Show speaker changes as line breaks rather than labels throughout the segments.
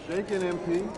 Shaking MP.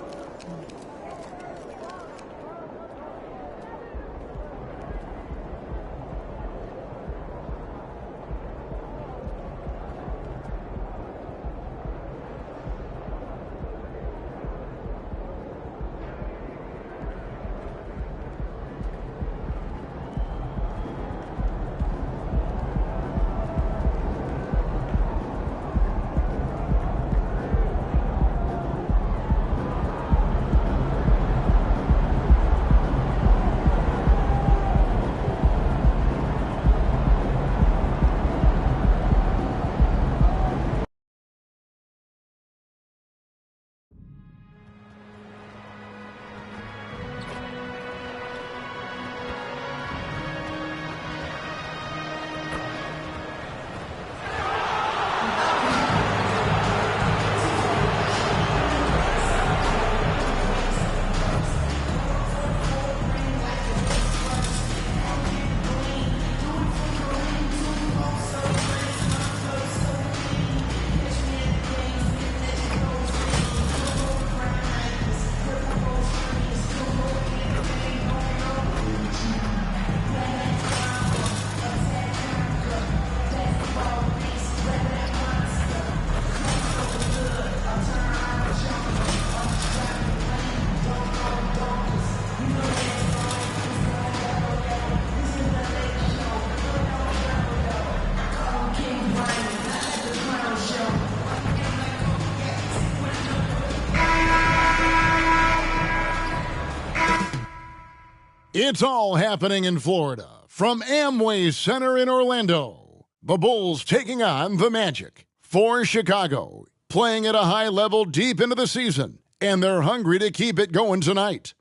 It's all happening in Florida from Amway Center in Orlando. The Bulls taking on the Magic. For Chicago, playing at a high level deep into the season, and they're hungry to keep it going tonight.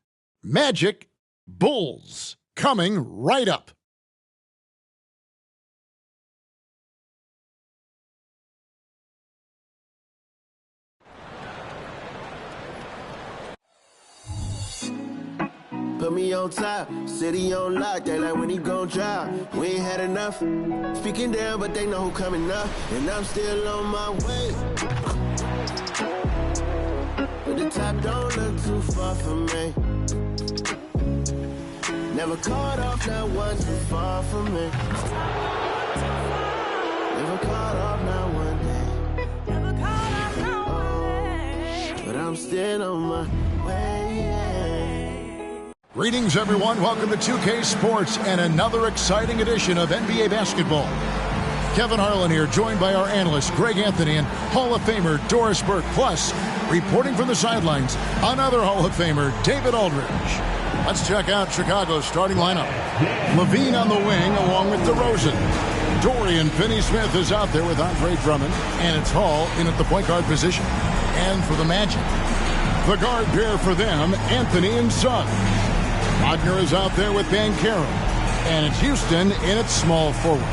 Magic, Bulls, coming right up.
Put me on top, city on lock, they like when he gon' drop. We ain't had enough, speaking down, but they know who coming up. And I'm still on my way. But the top don't look too far from me. Never caught off, not one too far from me. Never caught off, not one day. Never caught off, not one day. But I'm still on my way.
Greetings, everyone. Welcome to 2K Sports and another exciting edition of NBA basketball. Kevin Harlan here, joined by our analyst, Greg Anthony, and Hall of Famer Doris Burke. Plus, reporting from the sidelines, another Hall of Famer, David Aldridge. Let's check out Chicago's starting lineup. LaVine on the wing, along with DeRozan. Dorian Finney-Smith is out there with Andre Drummond, and it's Hall in at the point guard position. And for the Magic, the guard pair for them, Anthony and Son. Wagner is out there with Banchero, and it's Houston in its small forward.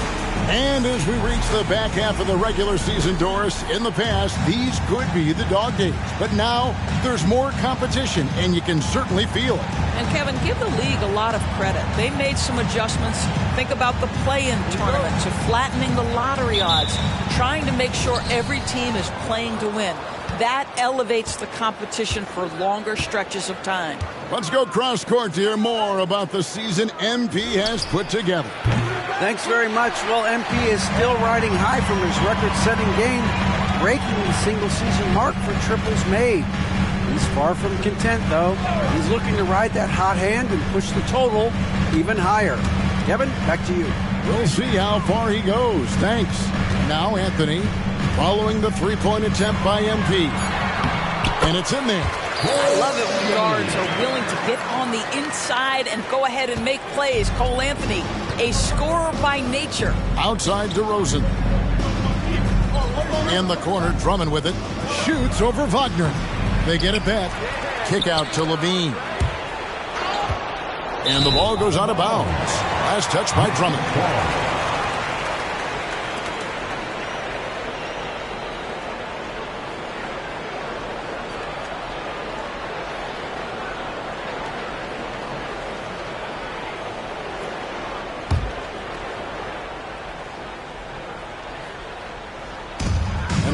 And as we reach the back half of the regular season, Doris, in the past, these could be the dog days. But now, there's more competition, and you can certainly feel it.
And Kevin, give the league a lot of credit. They made some adjustments. Think about the play-in tournament, to flattening the lottery odds, trying to make sure every team is playing to win. That elevates the competition for longer stretches of time.
Let's go cross-court to hear more about the season MP has put together.
Thanks very much. Well, MP is still riding high from his record-setting game, breaking the single-season mark for triples made. He's far from content, though. He's looking to ride that hot hand and push the total even higher. Kevin, back to you.
We'll see how far he goes. Thanks. Now, Anthony, following the three-point attempt by MP. And it's in there.
I love it when guards are willing to get on the inside and go ahead and make plays. Cole Anthony, a scorer by nature.
Outside DeRozan. In the corner, Drummond with it. Shoots over Wagner. They get it back. Kick out to LaVine. And the ball goes out of bounds. Last touch by Drummond.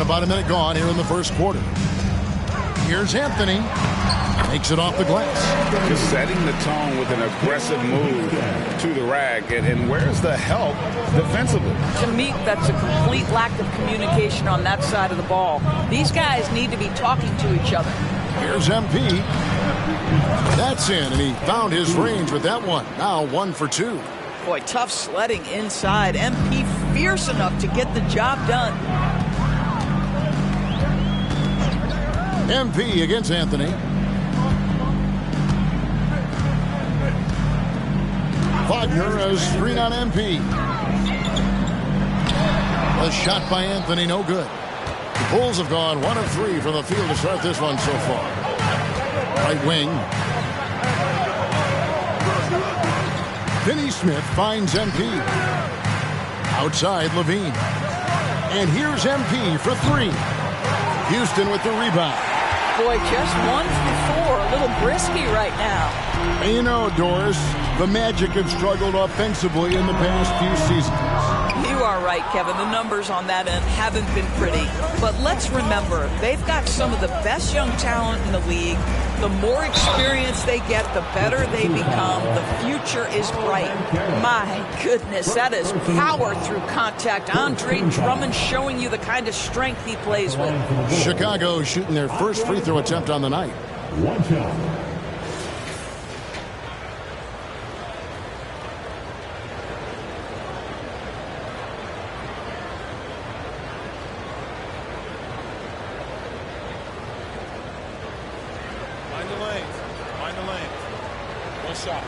About a minute gone here in the first quarter. here's Anthony. Makes it off the glass.
Just setting the tone with an aggressive move to the rack. And where's the help defensively?
To me, that's a complete lack of communication on that side of the ball. These guys need to be talking to each other.
Here's MP. That's in, and he found his range with that one. Now 1 for 2.
Boy, tough sledding inside. MP fierce enough to get the job done.
MP against Anthony. Wagner, a screen on MP. A shot by Anthony, no good. The Bulls have gone 1 of 3 from the field to start this one so far. Right wing. Finney Smith finds MP. Outside, Levine. And here's MP for 3. Houston with the rebound.
Boy, just 1 for 4. A little brisky right now.
And you know, Doris, the Magic have struggled offensively in the past few seasons.
You are right, Kevin. The numbers on that end haven't been pretty. But let's remember, they've got some of the best young talent in the league. The more experience they get, the better they become. The future is bright. My goodness, that is power through contact. Andre Drummond showing you the kind of strength he plays with.
Chicago shooting their first free throw attempt on the night.
Watch out.
Shot.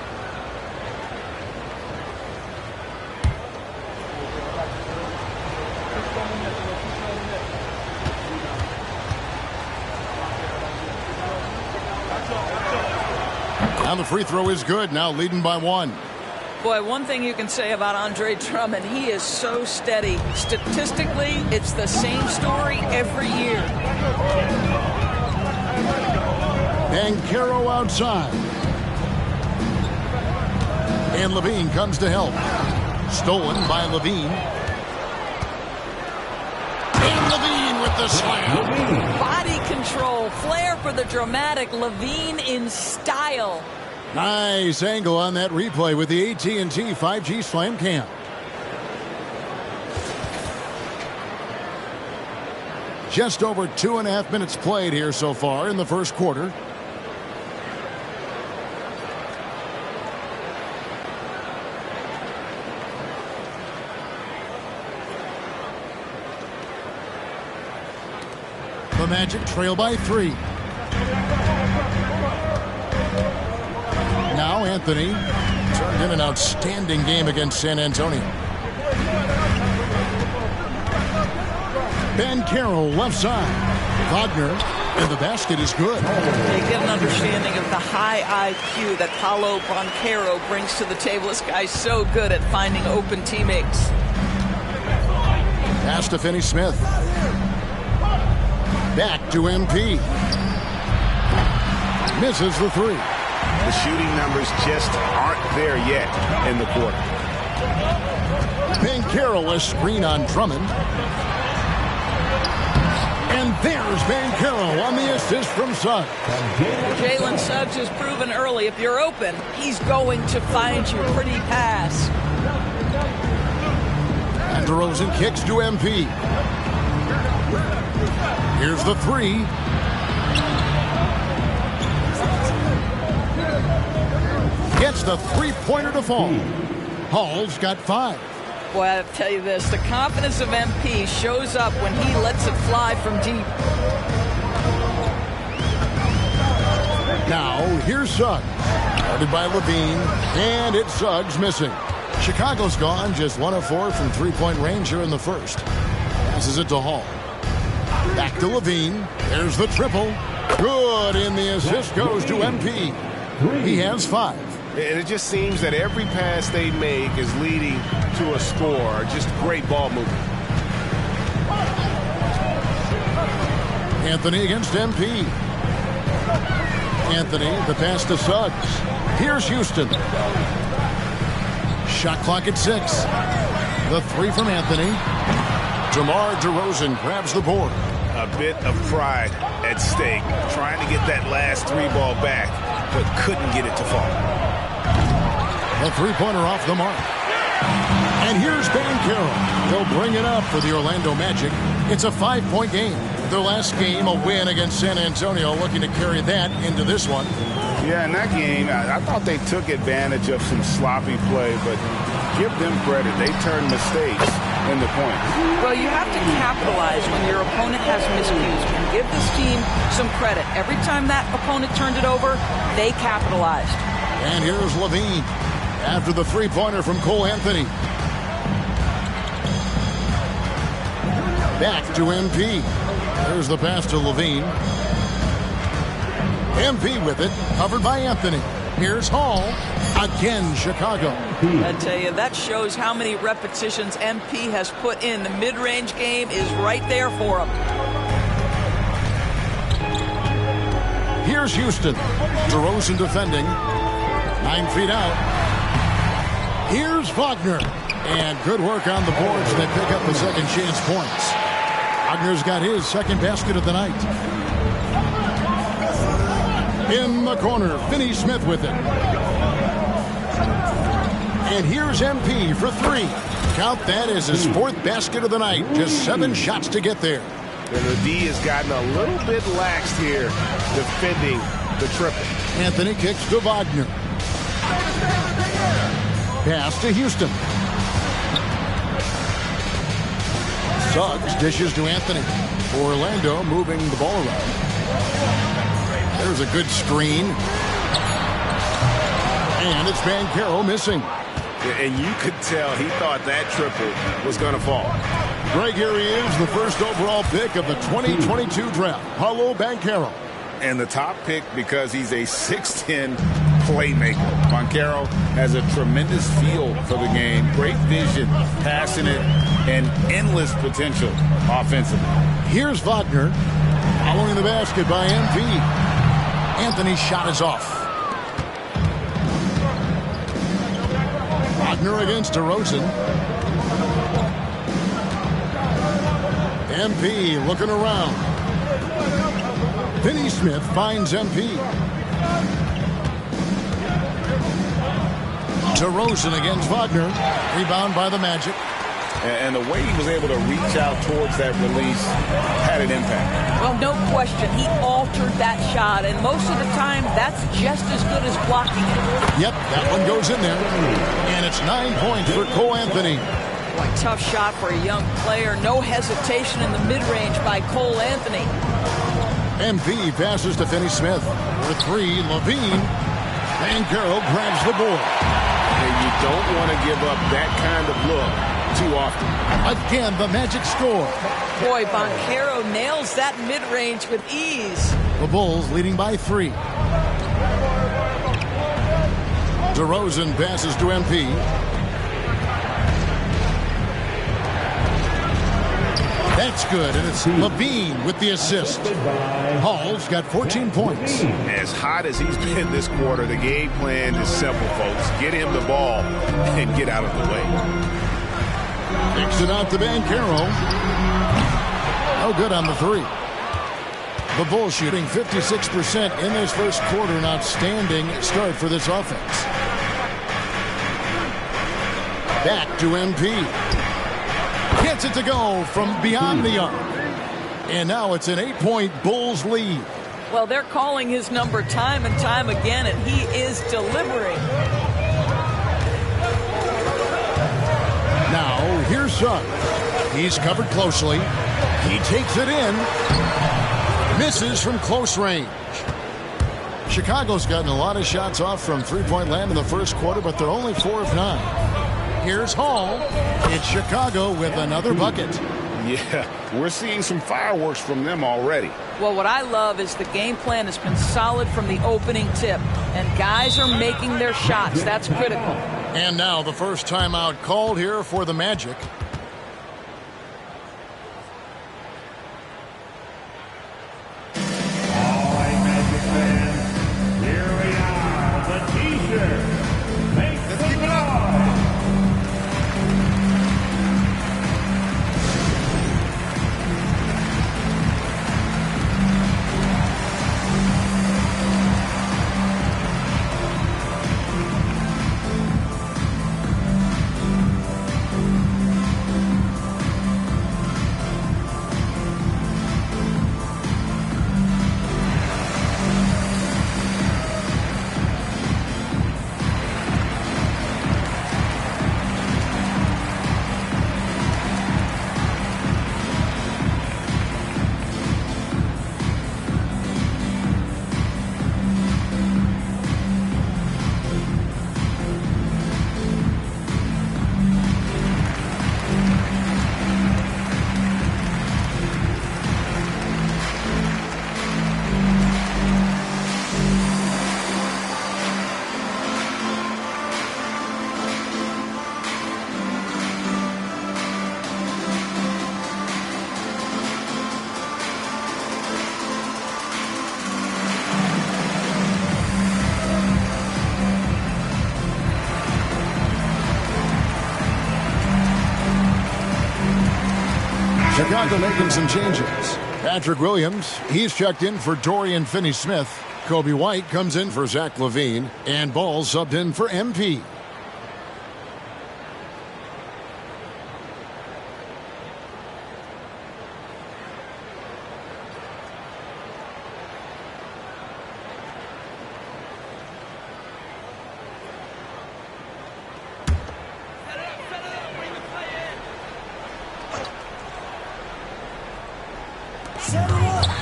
Now the free throw is good. Now leading by 1.
Boy, one thing you can say about Andre Drummond, he is so steady. Statistically, it's the same story every year.
Banchero outside. And Levine comes to help. Stolen by Levine. And Levine with the slam.
Body control, flair for the dramatic. Levine in style.
Nice angle on that replay with the AT&T 5G Slam Cam. Just over 2.5 minutes played here so far in the first quarter. The Magic trail by 3. Now Anthony turned in an outstanding game against San Antonio. Banchero left side. Wagner, and the basket is good.
They get an understanding of the high IQ that Paolo Banchero brings to the table. This guy's so good at finding open teammates.
Pass to Finney Smith. Back to MP. Misses the 3.
The shooting numbers just aren't there yet in the quarter.
Banchero, a screen on Drummond. And there's Banchero on the assist from Suggs.
Jalen Suggs has proven early, if you're open, he's going to find you. Pretty pass.
And DeRozan kicks to MP. Here's the 3. Gets the three-pointer to fall. Hall's got 5.
Boy, I'll tell you this, the confidence of MP shows up when he lets it fly from deep.
Now, here's Suggs. Guarded by Levine, and it's Suggs missing. Chicago's gone just 1 of 4 from three-point range here in the first. Passes it to Hall. Back to Levine. There's the triple. Good, and the assist goes to MP. He has 5.
And it just seems that every pass they make is leading to a score. Just great ball movement.
Anthony against MP. Anthony, the pass to Suggs. Here's Houston. Shot clock at 6. The 3 from Anthony. DeMar DeRozan grabs the board.
a bit of pride at stake, trying to get that last 3-ball back, but couldn't get it to fall.
The three-pointer off the mark. And here's Banchero. He'll bring it up for the Orlando Magic. It's a 5-point game. Their last game, a win against San Antonio, looking to carry that into this one.
Yeah, in that game, I thought they took advantage of some sloppy play, but give them credit. They turned mistakes into points.
Well, you have to capitalize when your opponent has miscues. You can give this team some credit. Every time that opponent turned it over, they capitalized.
And here's Levine after the three-pointer from Cole Anthony. Back to MP. There's the pass to Levine. MP with it, covered by Anthony. Here's Hall. Again, Chicago.
I tell you, that shows how many repetitions MP has put in. The mid-range game is right there for him.
Here's Houston. DeRozan defending. 9 feet out. Here's Wagner. And good work on the boards. They pick up the second chance points. Wagner's got his second basket of the night. In the corner, Finney-Smith with it. And here's MP for 3. Count that as his 4th basket of the night. Just 7 shots to get there.
And the D has gotten a little bit laxed here defending the triple.
Anthony kicks to Wagner. Pass to Houston. Suggs dishes to Anthony. Orlando moving the ball around. There's a good screen. And it's Banchero missing.
And you could tell he thought that triple was going to fall.
Greg, here he is, the first overall pick of the 2022 draft, Paolo Banchero.
And the top pick because he's a 6'10 playmaker. Banchero has a tremendous feel for the game, great vision, passionate, and endless potential offensively.
Here's Wagner, following the basket by MP. Anthony's shot is off. Wagner against DeRozan. MP looking around. Finney-Smith finds MP. DeRozan against Wagner. Rebound by the Magic.
And the way he was able to reach out towards that release had an impact.
Well, no question. He altered that shot, and most of the time, that's just as good as blocking it.
Yep, that one goes in there. And it's 9 points for Cole Anthony.
Boy, tough shot for a young player. No hesitation in the mid-range by Cole Anthony.
MP passes to Finney-Smith. For 3, Levine. Banchero grabs the board.
And you don't want to give up that kind of look too often.
Again, the Magic score.
Boy, Banchero nails that mid-range with ease.
The Bulls leading by 3. DeRozan passes to MP. That's good, and it's Levine with the assist. Hall's got 14 points.
As hot as he's been this quarter, the game plan is simple, folks. Get him the ball and get out of the way.
Kicks it out to Banchero. No good on the 3. The Bulls shooting 56% in this first quarter. An outstanding start for this offense. Back to MP. Gets it to go from beyond the arc. And now it's an 8-point Bulls lead.
Well, they're calling his number time and time again, and he is delivering.
Now, here's Suggs. He's covered closely. He takes it in. Misses from close range. Chicago's gotten a lot of shots off from three-point land in the first quarter, but they're only 4 of 9. Here's Hall. It's Chicago with another bucket.
Yeah, we're seeing some fireworks from them already.
Well, what I love is the game plan has been solid from the opening tip, and guys are making their shots. That's critical.
And now the first timeout called here for the Magic.
All right, Magic fans, here we are, the T-shirt. Let's keep it up.
Chicago making some changes. Patrick Williams, he's checked in for Dorian Finney-Smith. Kobe White comes in for Zach LaVine. And Ball subbed in for MP.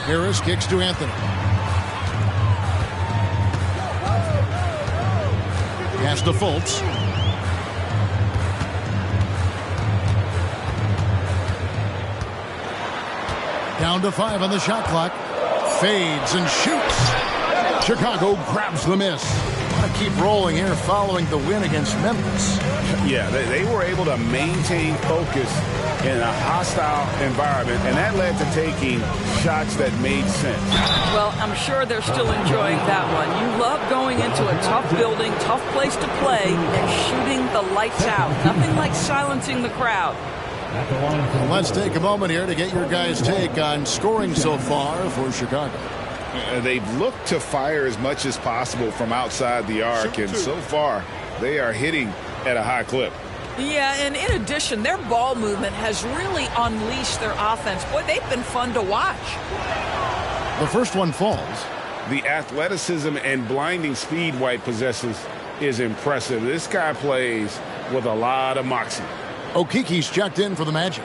Harris kicks to Anthony. Pass to Fultz. Down to 5 on the shot clock. Fades and shoots. Chicago grabs the miss. Want to keep rolling here following the win against Memphis.
Yeah, they were able to maintain focus in a hostile environment, and that led to taking shots that made sense.
Well, I'm sure they're still enjoying that one. You love going into a tough building, tough place to play, and shooting the lights out. Nothing like silencing the crowd.
Well, let's take a moment here to get your guys' take on scoring so far for Chicago.
They've looked to fire as much as possible from outside the arc, and so far they are hitting at a high clip.
Yeah, and in addition, their ball movement has really unleashed their offense. Boy, they've been fun to watch.
The first one falls.
The athleticism and blinding speed White possesses is impressive. This guy plays with a lot of moxie.
Okiki's checked in for the Magic.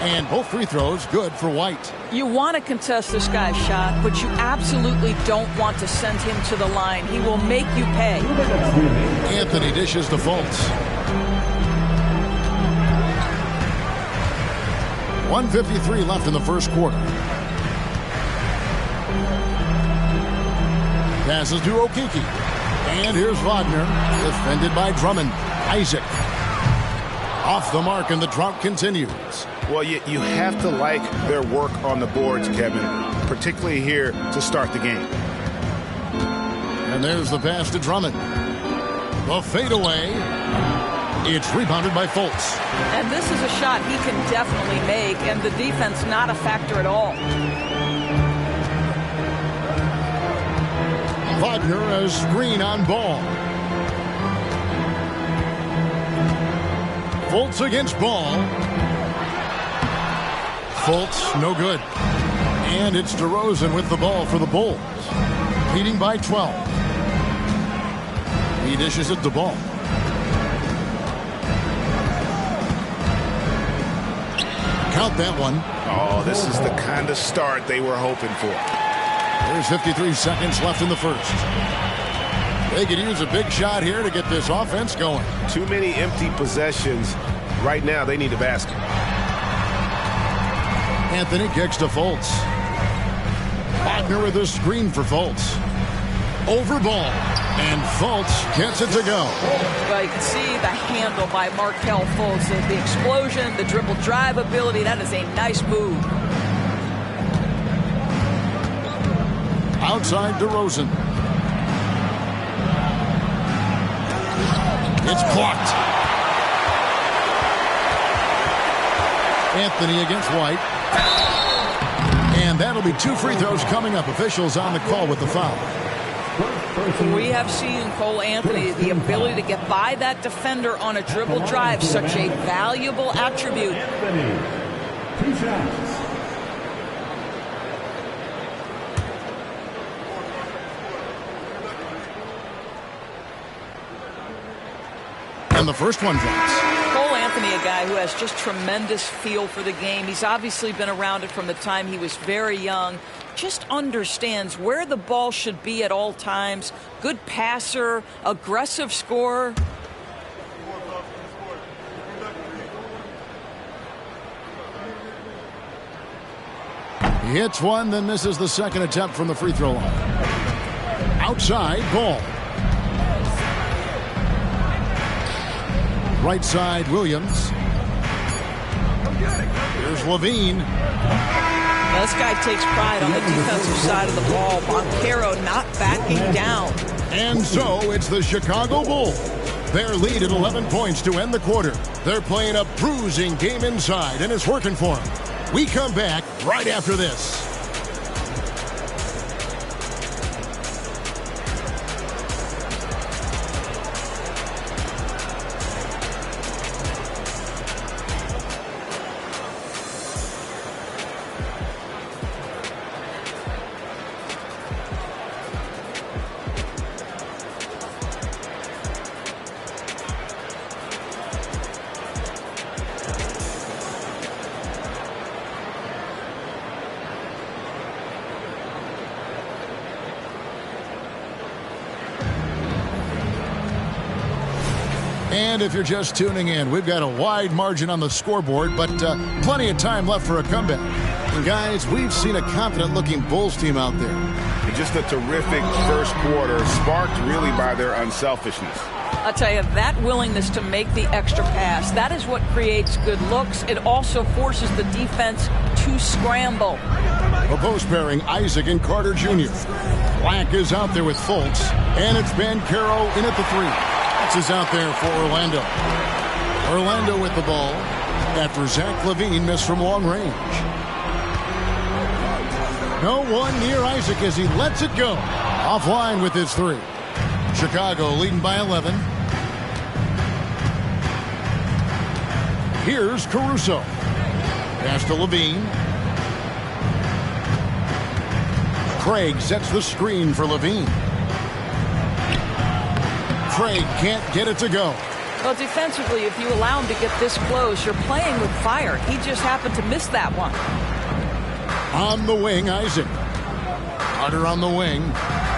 And both free throws good for White.
You want to contest this guy's shot, but you absolutely don't want to send him to the line. He will make you pay.
Anthony dishes to Fultz. 1:53 left in the first quarter. Passes to Okiki. And here's Wagner, defended by Drummond. Isaac. Off the mark, and the drought continues.
Well, you have to like their work on the boards, Kevin, particularly here to start the game.
And there's the pass to Drummond. The fadeaway. It's rebounded by Fultz.
And this is a shot he can definitely make, and the defense not a factor at all.
Wagner has screen on Ball. Fultz against Ball. Fultz, no good. And it's DeRozan with the ball for the Bulls. Leading by 12. He dishes it to Ball. Count that one.
Oh, this is the kind of start they were hoping for.
There's 53 seconds left in the first. They could use a big shot here to get this offense going.
Too many empty possessions. Right now, they need a basket.
Anthony kicks to Fultz. Wagner with a screen for Fultz. Over Ball. And Fultz gets it to go.
Well, you can see the handle by Markelle Fultz. The explosion, the dribble drive ability, that is a nice move.
Outside DeRozan. It's blocked. Anthony against White. And that'll be 2 free throws coming up. Officials on the call with the foul.
We have seen Cole Anthony, the ability to get by that defender on a dribble drive, such a valuable attribute.
Anthony, 2 shots.
And the first one drops.
Cole Anthony, a guy who has just tremendous feel for the game. He's obviously been around it from the time he was very young. Just understands where the ball should be at all times. Good passer, aggressive scorer.
He hits one, then misses the second attempt from the free throw line. Outside, Ball. Right side, Williams. Here's Levine.
Now, this guy takes pride on the defensive side of the ball. Banchero not backing down.
And so it's the Chicago Bulls. Their lead at 11 points to end the quarter. They're playing a bruising game inside, and it's working for them. We come back right after this. And if you're just tuning in, we've got a wide margin on the scoreboard, but plenty of time left for a comeback. And guys, we've seen a confident-looking Bulls team out there.
And just a terrific first quarter, sparked really by their unselfishness.
I'll tell you, that willingness to make the extra pass, that is what creates good looks. It also forces the defense to scramble.
A post pairing, Isaac and Carter Jr. Black is out there with Fultz, and it's Banchero in at the 3. Is out there for Orlando. Orlando with the ball after Zach LaVine missed from long range. No one near Isaac as he lets it go. Offline with his 3. Chicago leading by 11. Here's Caruso. Pass to LaVine. Craig sets the screen for LaVine. Craig can't get it to go.
Well, defensively, if you allow him to get this close, you're playing with fire. He just happened to miss that one.
On the wing, Isaac. Carter on the wing.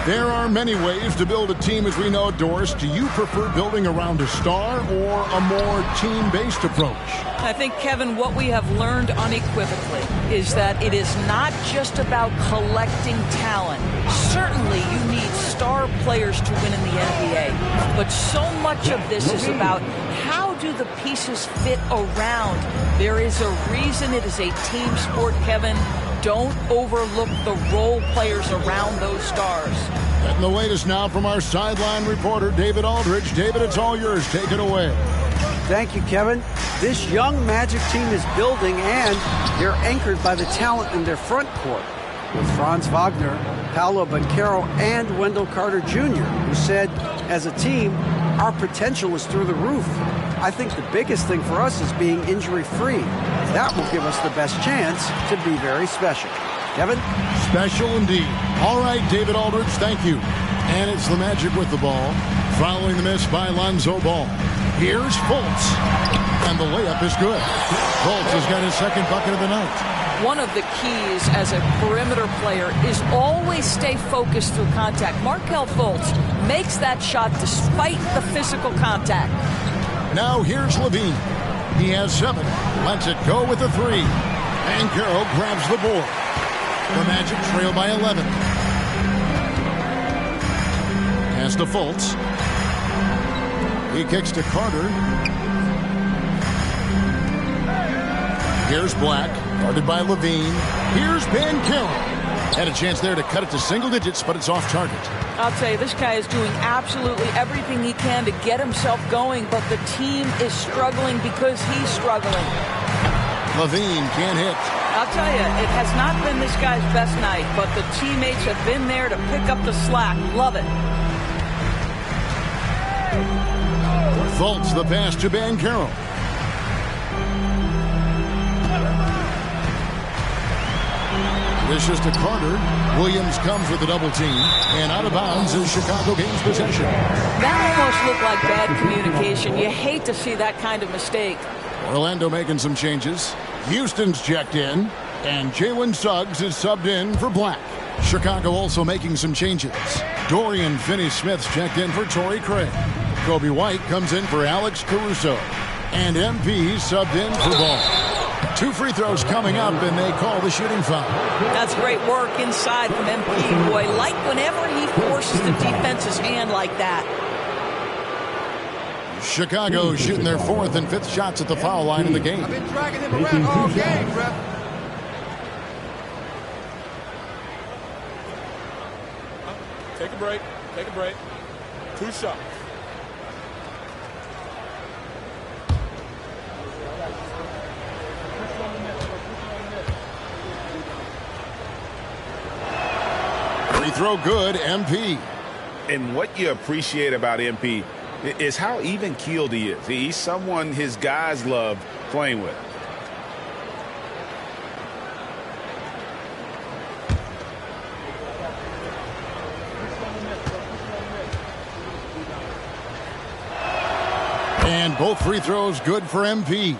There are many ways to build a team, as we know, Doris. Do you prefer building around a star or a more team-based approach?
I think, Kevin, what we have learned unequivocally is that it is not just about collecting talent. Certainly, you need star players to win in the NBA. But so much of this is about how do the pieces fit around. There is a reason it is a team sport, Kevin. Don't overlook the role players around those stars.
And the latest now from our sideline reporter, David Aldridge. David, it's all yours. Take it away.
Thank you, Kevin. This young Magic team is building, and they're anchored by the talent in their front court. With Franz Wagner, Paolo Banchero, and Wendell Carter Jr., who said, as a team, our potential is through the roof. I think the biggest thing for us is being injury-free. That will give us the best chance to be very special. Kevin?
Special indeed. All right, David Aldridge, thank you. And it's the Magic with the ball, following the miss by Lonzo Ball. Here's Fultz, and the layup is good. Fultz has got his second bucket of the night.
One of the keys as a perimeter player is always stay focused through contact. Markelle Fultz makes that shot despite the physical contact.
Now here's LaVine. He has 7. Lets it go with the 3. Banchero grabs the board. The Magic trail by 11. Pass to Fultz. He kicks to Carter. Here's Black, guarded by LaVine. Here's Banchero. Had a chance there to cut it to single digits, but it's off target.
I'll tell you, this guy is doing absolutely everything he can to get himself going, but the team is struggling because he's struggling.
LaVine can't hit.
I'll tell you, it has not been this guy's best night, but the teammates have been there to pick up the slack. Love it.
Fultz the pass to Banchero. This is to Carter. Williams comes with a double team, and out of bounds as Chicago gains possession.
That almost looked like bad communication. You hate to see that kind of mistake.
Orlando making some changes. Houston's checked in, and Jalen Suggs is subbed in for Black. Chicago also making some changes. Dorian Finney-Smith's checked in for Torrey Craig. Kobe White comes in for Alex Caruso. And MP subbed in for Ball. 2 free throws coming up, and they call the shooting foul.
That's great work inside from MP. Boy, like whenever he forces the defense's hand like that.
Chicago shooting their 4th and 5th shots at the foul line in the game.
I've been dragging him around all game, ref.
Take a break. Take a break. 2 shots.
Free throw good, MP.
And what you appreciate about MP is how even-keeled he is. He's someone his guys love playing with.
And both free throws good for MP.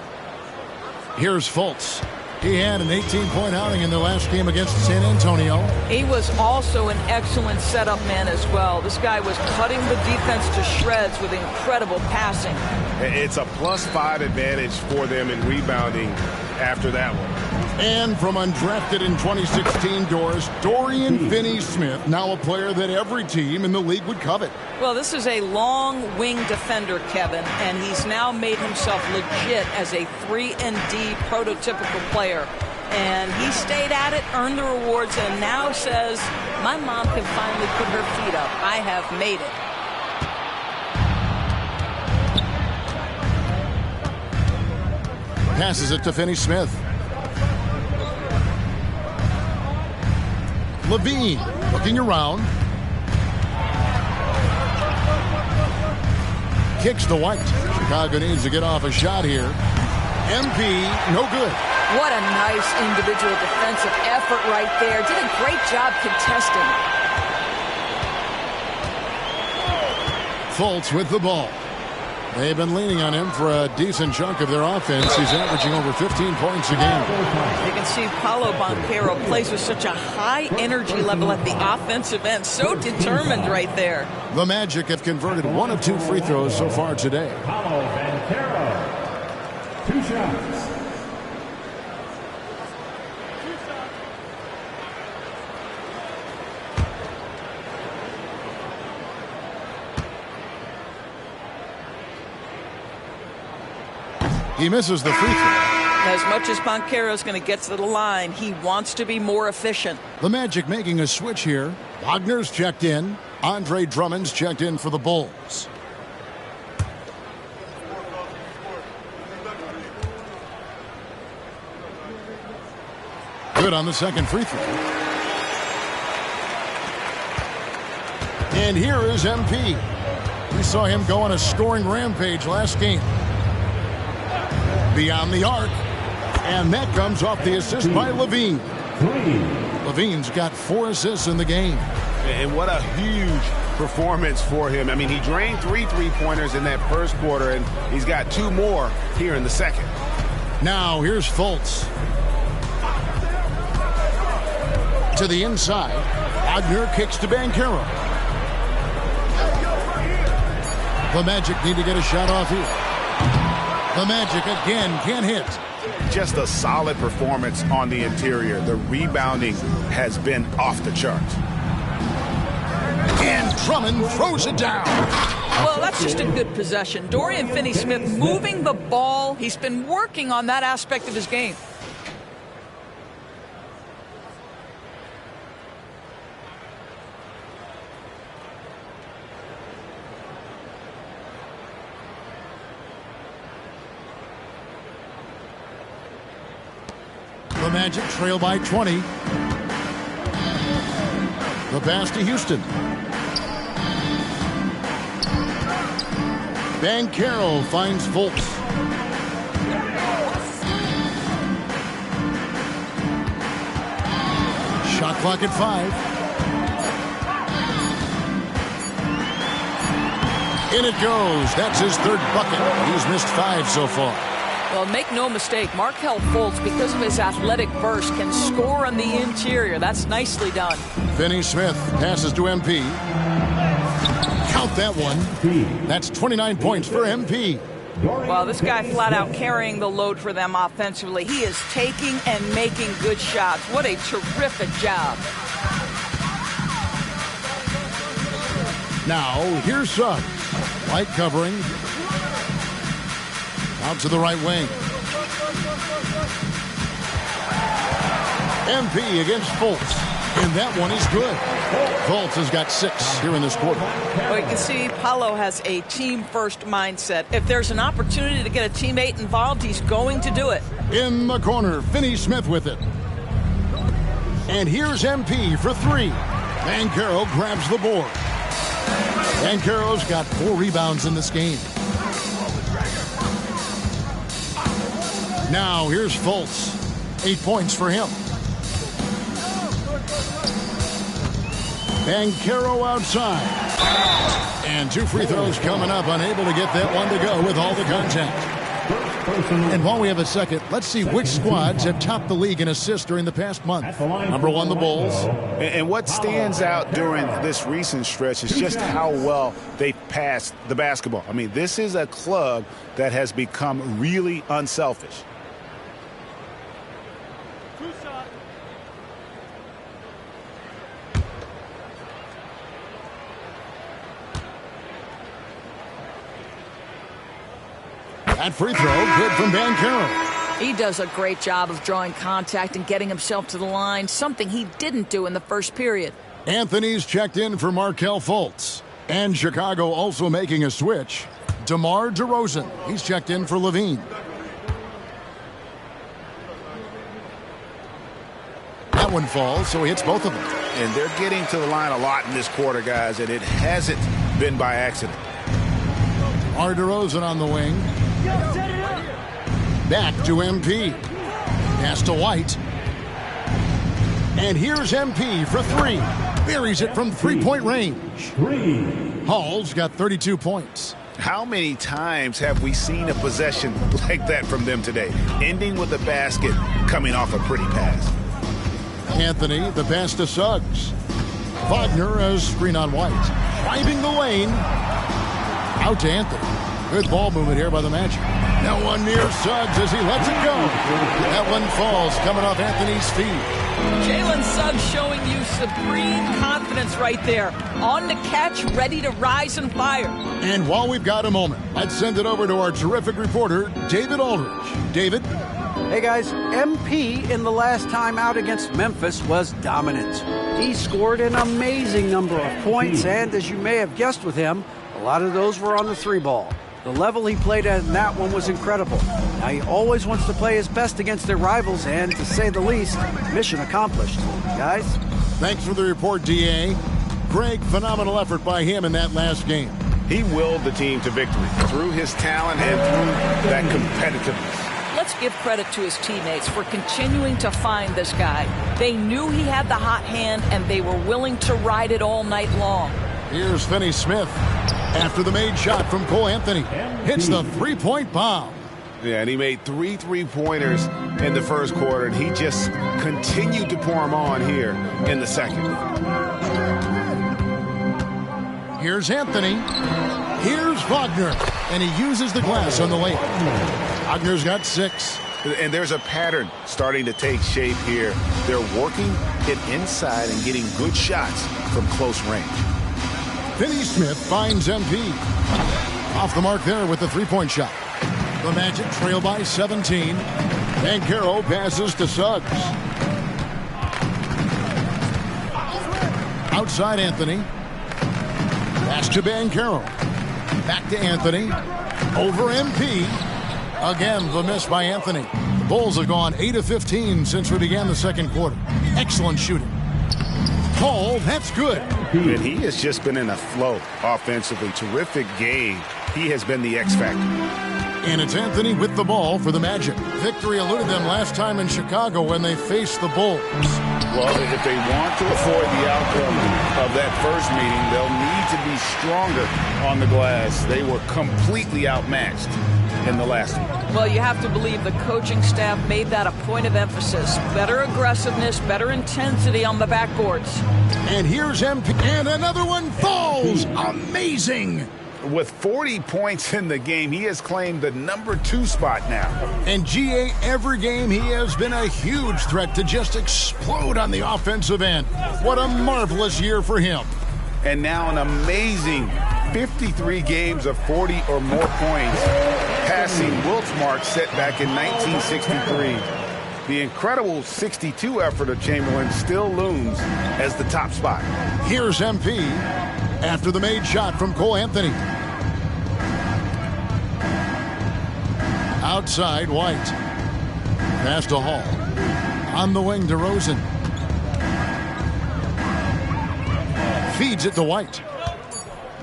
Here's Fultz. He had an 18-point outing in their last game against San Antonio.
He was also an excellent setup man as well. This guy was cutting the defense to shreds with incredible passing.
It's a +5 advantage for them in rebounding after that one.
And from undrafted in 2016 doors, Dorian Finney-Smith, now a player that every team in the league would covet.
Well, this is a long wing defender, Kevin, and he's now made himself legit as a 3-and-D prototypical player. And he stayed at it, earned the rewards, and now says, my mom can finally put her feet up. I have made it.
Passes it to Finney-Smith. Levine looking around. Kicks to White. Chicago needs to get off a shot here. MP, no good.
What a nice individual defensive effort right there. Did a great job contesting.
Fultz with the ball. They've been leaning on him for a decent chunk of their offense. He's averaging over 15 points a game.
You can see Paolo Banchero plays with such a high energy level at the offensive end. So determined right there.
The Magic have converted 1 of 2 free throws so far today.
Paolo Banchero. 2 shots.
He misses the free throw.
As much as Banchero's going to get to the line, he wants to be more efficient.
The Magic making a switch here. Wagner's checked in. Andre Drummond's checked in for the Bulls. Good on the second free throw. And here is MP. We saw him go on a scoring rampage last game. Beyond the arc. And that comes off the assist by Levine. Levine's got 4 assists in the game.
And what a huge performance for him. I mean, he drained 3 3-pointers in that first quarter, and he's got 2 more here in the second.
Now, here's Fultz. To the inside. Wagner kicks to Banchero. The Magic need to get a shot off here. The Magic again can't hit.
Just a solid performance on the interior. The rebounding has been off the charts.
And Drummond throws it down.
Well, that's just a good possession. Dorian Finney-Smith moving the ball. He's been working on that aspect of his game.
The Magic trail by 20. The pass to Houston. Banchero finds Fultz. Shot clock at 5. In it goes. That's his 3rd bucket. He's missed 5 so far.
Well, make no mistake, Markelle Fultz, because of his athletic burst, can score on the interior. That's nicely done.
Finney-Smith passes to MP. Count that one. That's 29 points for MP.
Well, this guy flat out carrying the load for them offensively. He is taking and making good shots. What a terrific job.
Now, here's Suggs. Light covering. Out to the right wing. MP against Fultz. And that one is good. Fultz has got 6 here in this quarter.
Well, you can see Paolo has a team-first mindset. If there's an opportunity to get a teammate involved, he's going to do it.
In the corner, Finney-Smith with it. And here's MP for 3. Banchero grabs the board. Banchero's got 4 rebounds in this game. Now here's Fultz. 8 points for him. Banchero outside. And 2 free throws coming up. Unable to get that one to go with all the contact. And while we have a second, let's see which squads have topped the league in assists during the past month. Number 1, the Bulls.
And what stands out during this recent stretch is just how well they passed the basketball. I mean, this is a club that has become really unselfish.
That free throw, good from Banchero.
He does a great job of drawing contact and getting himself to the line, something he didn't do in the first period.
Anthony's checked in for Markelle Fultz. And Chicago also making a switch. DeMar DeRozan, he's checked in for Levine. That one falls, so he hits both of them.
And they're getting to the line a lot in this quarter, guys, and it hasn't been by accident.
DeMar DeRozan on the wing. Back to MP. Pass to White. And here's MP for 3. Buries it from 3-point range. Hall's got 32 points.
How many times have we seen a possession like that from them today? Ending with a basket, coming off a pretty pass.
Anthony, the pass to Suggs. Wagner as screen on White. Driving the lane. Out to Anthony. Good ball movement here by the Magic. Now one near Suggs as he lets it go. That one falls, coming off Anthony's feet.
Jalen Suggs showing you supreme confidence right there. On the catch, ready to rise and fire.
And while we've got a moment, let's send it over to our terrific reporter, David Aldridge. David?
Hey guys, MP in the last time out against Memphis was dominant. He scored an amazing number of points, and as you may have guessed with him, a lot of those were on the 3-ball. The level he played at in that one was incredible. Now he always wants to play his best against their rivals, and to say the least, mission accomplished. Guys?
Thanks for the report, D.A. Greg, phenomenal effort by him in that last game.
He willed the team to victory through his talent and through that competitiveness.
Let's give credit to his teammates for continuing to find this guy. They knew he had the hot hand, and they were willing to ride it all night long.
Here's Finney-Smith. After the made shot from Cole Anthony. Hits the 3-point bomb.
Yeah, and he made 3 3-pointers in the first quarter, and he just continued to pour them on here in the second.
Here's Anthony. Here's Wagner. And he uses the glass on the layup. Wagner's got 6.
And there's a pattern starting to take shape here. They're working it inside and getting good shots from close range.
Finney-Smith finds MP. Off the mark there with the 3-point shot. The Magic trail by 17. Banchero passes to Suggs. Outside Anthony. Pass to Banchero. Back to Anthony. Over MP. Again, the miss by Anthony. The Bulls have gone 8 of 15 since we began the second quarter. Excellent shooting. Paul, that's good.
And he has just been in a flow offensively. Terrific game. He has been the X factor.
And it's Anthony with the ball for the Magic. Victory eluded them last time in Chicago when they faced the Bulls.
Well, if they want to avoid the outcome of that first meeting, they'll need to be stronger on the glass. They were completely outmatched in the last one.
Well, you have to believe the coaching staff made that a point of emphasis. Better aggressiveness, better intensity on the backboards.
And here's MP, and another one falls. Amazing.
With 40 points in the game, he has claimed the number 2 spot now.
And GA, every game he has been a huge threat to just explode on the offensive end. What a marvelous year for him.
And now an amazing 53 games of 40 or more points
passing Wilt's mark set back in 1963. The incredible 62 effort of Chamberlain still looms as the top spot.
Here's MP after the made shot from Cole Anthony. Outside, White. Pass to Hall. On the wing to Rosen. Feeds it to White.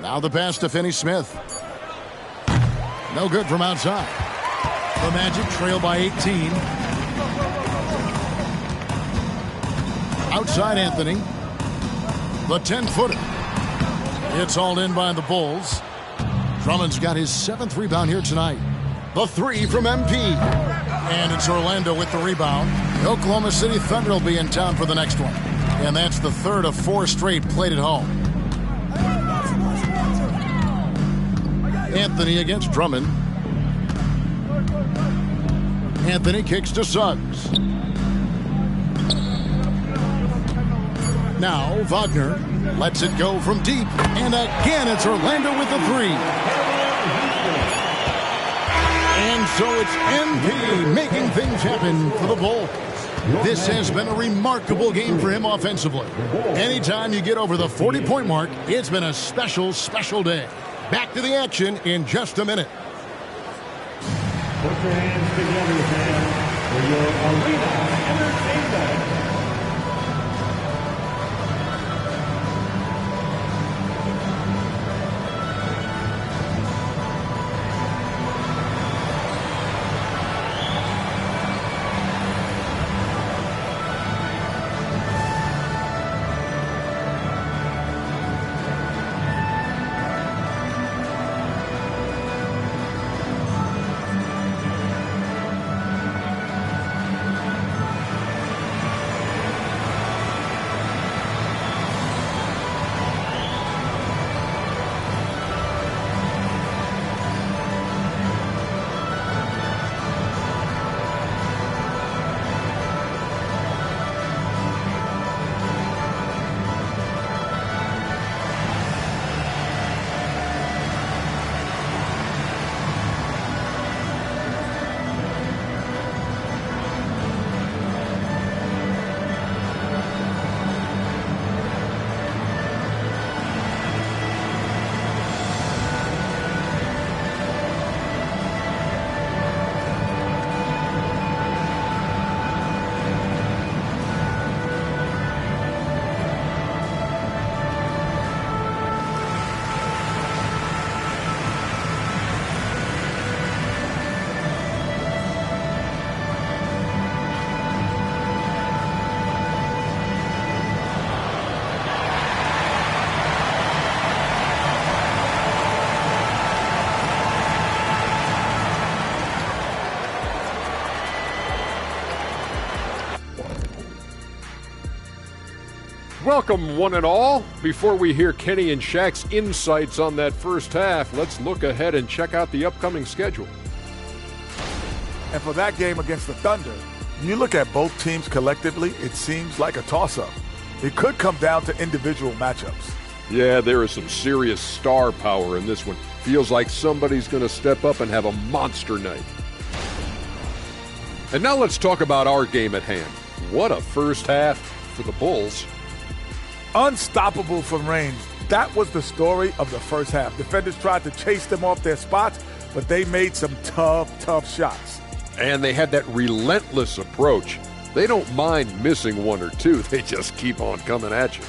Now the pass to Finney-Smith. No good from outside. The Magic trail by 18. Outside Anthony. The 10-footer. It's hauled in by the Bulls. Drummond's got his 7th rebound here tonight. The 3 from MP. And it's Orlando with the rebound. The Oklahoma City Thunder will be in town for the next one. And that's the 3rd of 4 straight played at home. Anthony against Drummond. Anthony kicks to Suggs. Now Wagner lets it go from deep. And again it's Orlando with the 3. And so it's MP making things happen for the Bulls. This has been a remarkable game for him offensively. Anytime you get over the 40-point mark, it's been a special, special day. Back to the action in just a minute.
Put your hands together, fans, for your arena entertainment.
Welcome, one and all. Before we hear Kenny and Shaq's insights on that first half, let's look ahead and check out the upcoming schedule.
And for that game against the Thunder, you look at both teams collectively, it seems like a toss-up. It could come down to individual matchups.
Yeah, there is some serious star power in this one. Feels like somebody's going to step up and have a monster night. And now let's talk about our game at hand. What a first half for the Bulls.
Unstoppable from range. That was the story of the first half. Defenders tried to chase them off their spots, but they made some tough shots.
And they had that relentless approach. They don't mind missing one or two. They just keep on coming at you.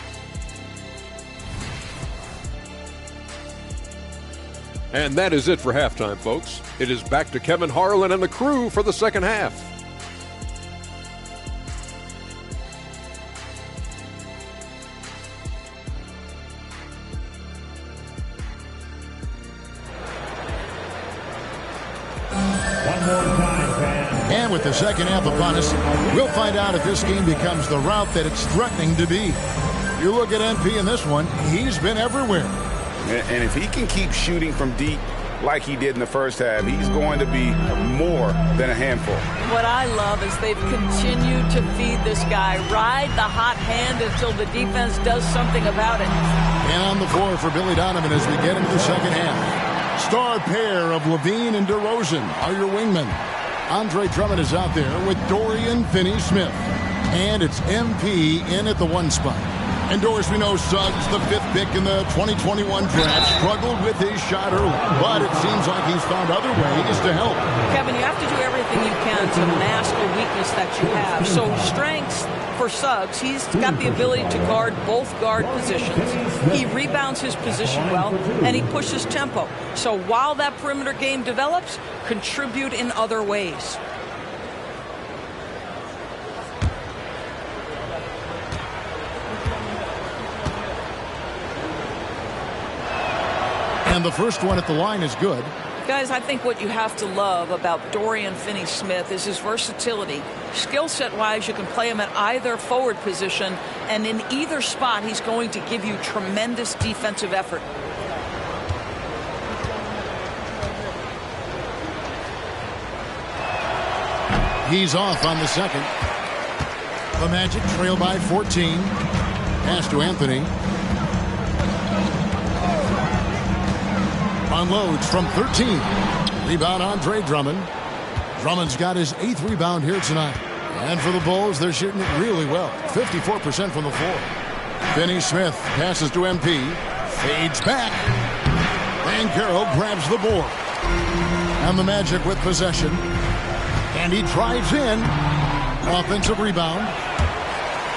And that is it for halftime, folks. It is back to Kevin Harlan and the crew for the second half.
And with the second half upon us, we'll find out if this game becomes the route that it's threatening to be. You look at MP in this one, he's been everywhere.
And if he can keep shooting from deep like he did in the first half, he's going to be more than a handful.
What I love is they've continued to feed this guy, ride the hot hand until the defense does something about it.
And on the floor for Billy Donovan as we get into the second half. Star pair of Levine and DeRozan are your wingmen. Andre Drummond is out there with Dorian Finney-Smith. And it's MP in at the 1 spot. And Doris, we know Suggs, the 5th pick in the 2021 draft, struggled with his shot early. But it seems like he's found other ways to help.
Kevin, you have to do everything you can to mask a weakness that you have. So strengths for Suggs, he's got the ability to guard both guard positions. He rebounds his position well, and he pushes tempo. So while that perimeter game develops, contribute in other ways.
And the first one at the line is good.
Guys, I think what you have to love about Dorian Finney-Smith is his versatility. Skill set-wise, you can play him at either forward position, and in either spot, he's going to give you tremendous defensive effort.
He's off on the second. The Magic trail by 14. Pass to Anthony. Unloads from 13. Rebound Andre Drummond. Drummond's got his 8th rebound here tonight. And for the Bulls, they're shooting it really well. 54% from the floor. Finney-Smith passes to MP. Fades back. Banchero grabs the board. And the Magic with possession. And he drives in. Offensive rebound.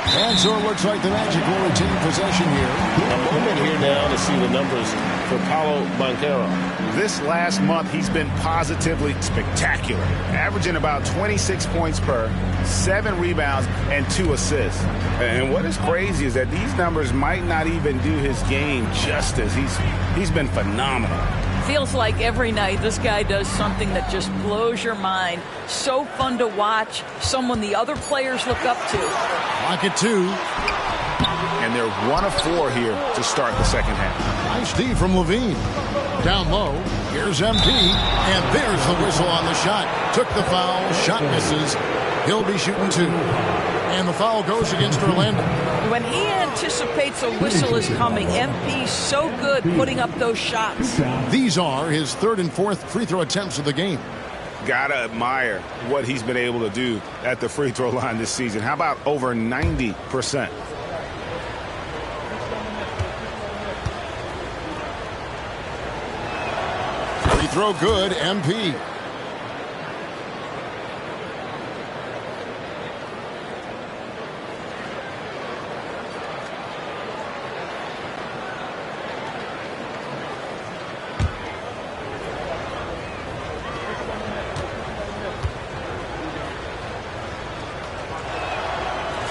And so it looks like the Magic will retain possession here.
A moment here now to see the numbers for Paolo Banchero.
This last month, he's been positively spectacular, averaging about 26 points per, 7 rebounds, and 2 assists. And what is crazy is that these numbers might not even do his game justice. He's been phenomenal.
Feels like every night this guy does something that just blows your mind. So fun to watch. Someone the other players look up to.
Pocket 2.
And they're 1 of 4 here to start the second half.
Nice D from Levine. Down low. Here's MP. And there's the whistle on the shot. Took the foul. Shot misses. He'll be shooting 2. And the foul goes against Orlando.
When he anticipates a whistle is coming, MP's so good putting up those shots.
These are his 3rd and 4th free throw attempts of the game.
Gotta admire what he's been able to do at the free throw line this season. How about over 90%?
Free throw good, MP.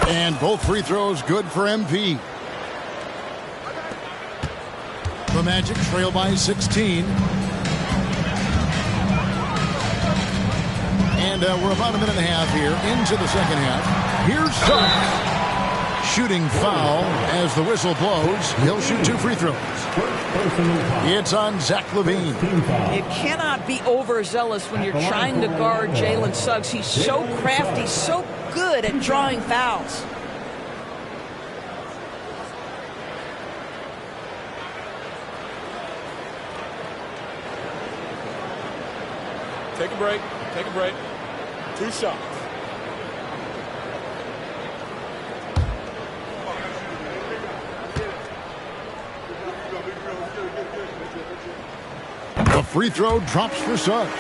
And both free throws good for MP. The Magic trail by 16. And we're about a minute and a half here into the second half. Here's Suggs. Shooting foul as the whistle blows. He'll shoot 2 free throws. It's on Zach LaVine.
You cannot be overzealous when you're trying to guard Jalen Suggs. He's so crafty, so good at drawing fouls.
Take a break. Take a break. 2 shots.
The free throw drops for Suggs.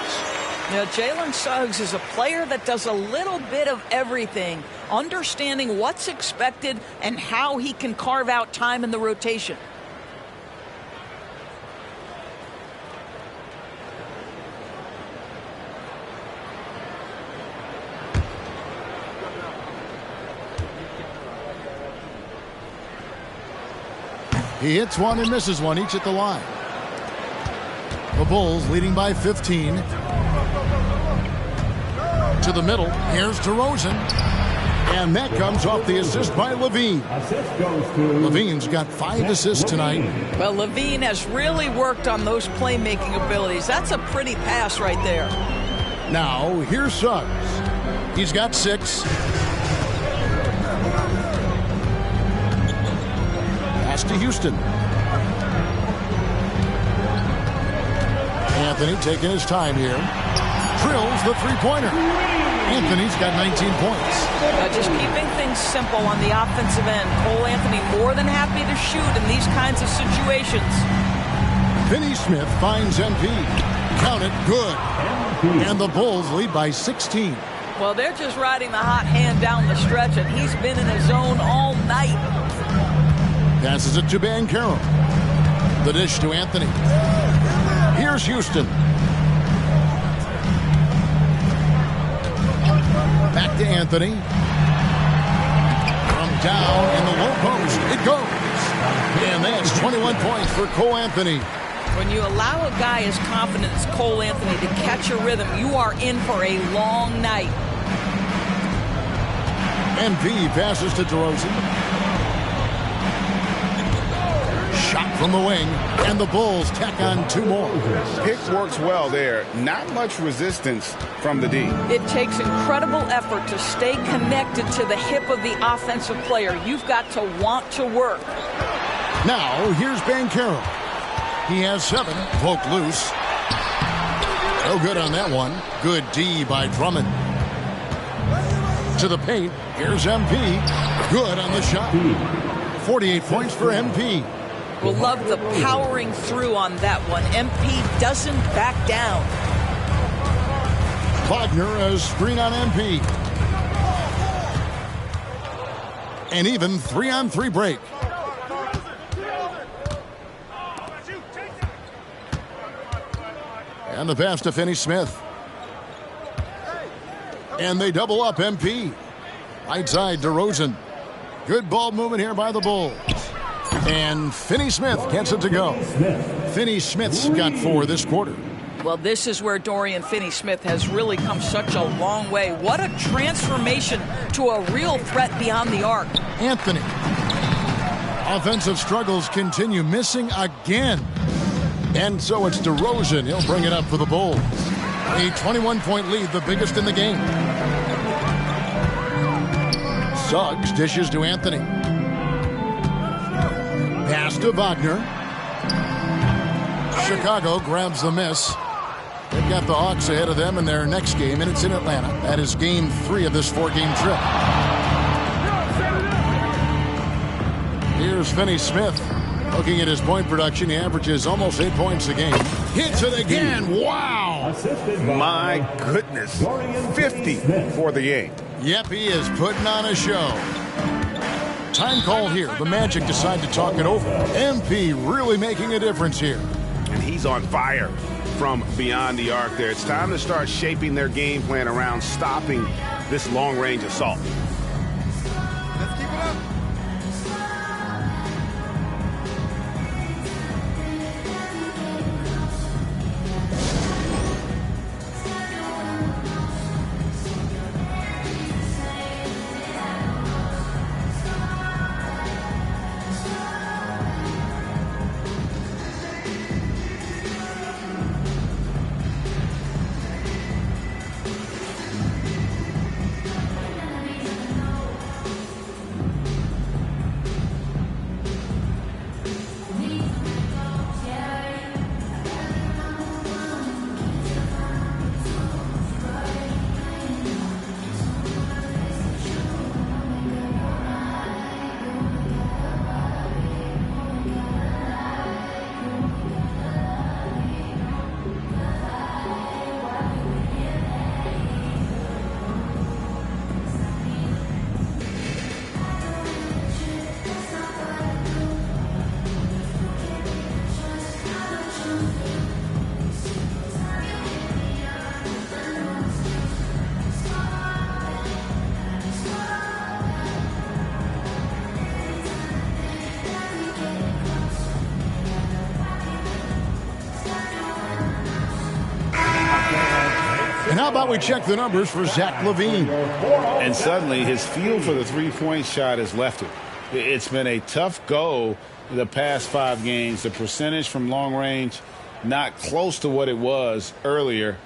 Now, Jalen Suggs is a player that does a little bit of everything, understanding what's expected and how he can carve out time in the rotation.
He hits one and misses one, each at the line. The Bulls leading by 15. To the middle. Here's DeRozan. And that comes off the assist by LaVine. LaVine's got 5 assists tonight.
Well, LaVine has really worked on those playmaking abilities. That's a pretty pass right there.
Now, here's Suggs. He's got 6. Pass to Houston. Anthony taking his time here. Drills the three-pointer. Anthony's got 19 points.
Just keeping things simple on the offensive end. Cole Anthony more than happy to shoot in these kinds of situations.
Finney-Smith finds MP. Count it, good. And the Bulls lead by 16.
Well, they're just riding the hot hand down the stretch, and he's been in his zone all night.
Passes it to Banchero. The dish to Anthony. Here's Houston. Back to Anthony. From down in the low post, it goes. And that's 21 points for Cole Anthony.
When you allow a guy as confident as Cole Anthony to catch a rhythm, you are in for a long night.
MP passes to DeRozan. Shot from the wing, and the Bulls tack on 2 more.
Pick works well there. Not much resistance from the D.
It takes incredible effort to stay connected to the hip of the offensive player. You've got to want to work.
Now, here's Banchero. He has 7. Poked loose. No good on that one. Good D by Drummond. To the paint. Here's MP. Good on the shot. 48 points for MP.
We'll love the powering through on that one. MP doesn't back down.
Wagner a screen on MP. An even 3-on-3 break. And the pass to Finney-Smith. And they double up MP. Right side, DeRozan. Good ball movement here by the Bulls. And Finney-Smith gets it to go. Finney-Smith's got 4 this quarter.
Well, this is where Dorian Finney-Smith has really come such a long way. What a transformation to a real threat beyond the arc.
Anthony. Offensive struggles continue, missing again. And so it's DeRozan. He'll bring it up for the Bulls. A 21-point lead, the biggest in the game. Suggs dishes to Anthony. Pass to Wagner. Chicago grabs the miss. They've got the Hawks ahead of them in their next game, and it's in Atlanta. That is game 3 of this 4-game trip. Here's Finney-Smith. Looking at his point production, he averages almost 8 points a game. Hits it again. Wow.
My goodness. 50 for the game.
Yep, he is putting on a show. Time call here. The Magic decide to talk it over. MP really making a difference here.
And he's on fire from beyond the arc there. It's time to start shaping their game plan around stopping this long-range assault.
Let's keep it up.
And how about we check the numbers for Zach LaVine?
And suddenly his feel for the three-point shot has left it. It's been a tough go the past 5 games. The percentage from long range not close to what it was earlier,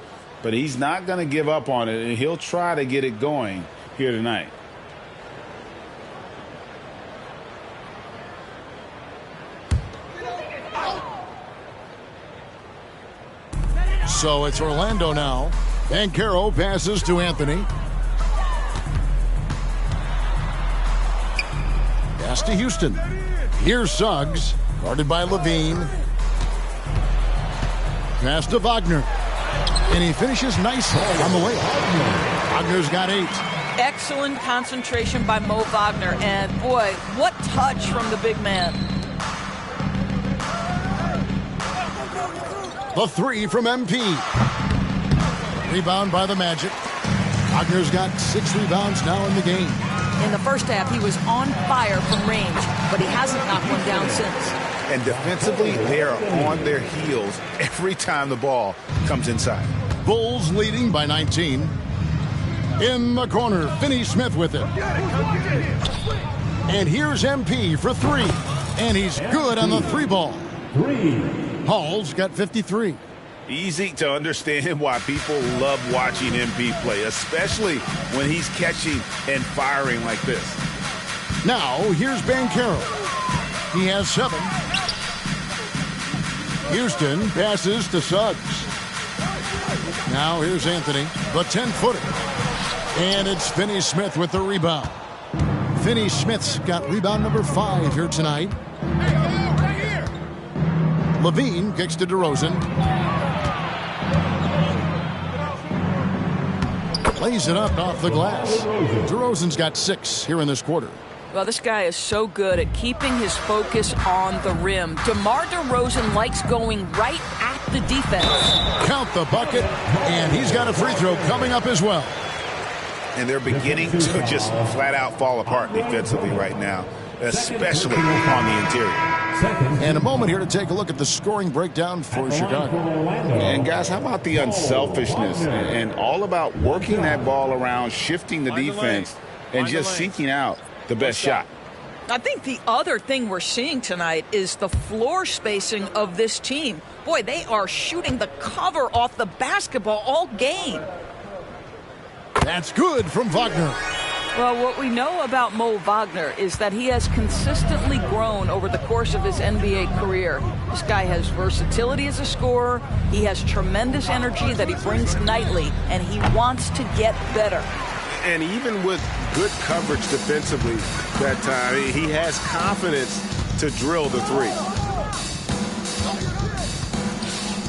but he's not going to give up on it, and he'll try to get it going here tonight.
So it's Orlando now. Banchero passes to Anthony. Pass to Houston. Here's Suggs, guarded by Levine. Pass to Wagner. And he finishes nicely on the way. Wagner's got 8.
Excellent concentration by Mo Wagner. And boy, what touch from the big man.
The 3 from MP. Rebound by the Magic. Wagner's got 6 rebounds now in the game.
In the first half, he was on fire from range, but he hasn't knocked one down since.
And defensively, they are on their heels every time the ball comes inside.
Bulls leading by 19. In the corner, Finney-Smith with it. And here's MP for 3. And he's good on the 3 ball. Hall's got 53.
Easy to understand why people love watching MP play, especially when he's catching and firing like this.
Now, here's Banchero. He has 7. Houston passes to Suggs. Now, here's Anthony, the 10-footer. And it's Finney-Smith with the rebound. Finney-Smith's got rebound number 5 here tonight. Levine kicks to DeRozan. Lays it up off the glass. DeRozan's got 6 here in this quarter.
Well, this guy is so good at keeping his focus on the rim. DeMar DeRozan likes going right at the defense.
Count the bucket, and he's got a free throw coming up as well.
And they're beginning to just flat out fall apart defensively right now, especially on the interior.
And a moment here to take a look at the scoring breakdown for Chicago.
And guys, how about the unselfishness and all about working that ball around, shifting the defense, and just seeking out the best shot.
I think the other thing we're seeing tonight is the floor spacing of this team. Boy, they are shooting the cover off the basketball all game.
That's good from Wagner.
Well, what we know about Mo Wagner is that he has consistently grown over the course of his NBA career. This guy has versatility as a scorer. He has tremendous energy that he brings nightly, and he wants to get better.
And even with good coverage defensively that time, he has confidence to drill the 3.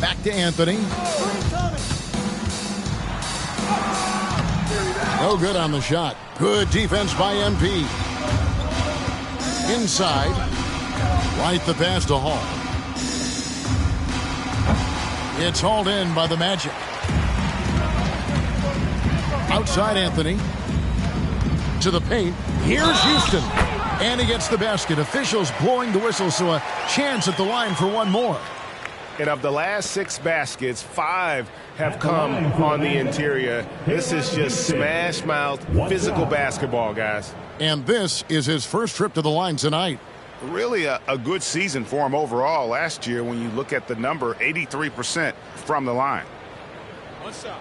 Back to Anthony. No good on the shot. Good defense by MP. Inside. Right the pass to Hall. It's hauled in by the Magic. Outside Anthony. To the paint. Here's Houston. And he gets the basket. Officials blowing the whistle, so a chance at the line for one more.
And of the last 6 baskets, 5 have come on the interior. This is just smash mouth physical basketball, guys.
And this is his first trip to the line tonight.
Really a good season for him overall last year when you look at the number, 83% from the line.
What's up?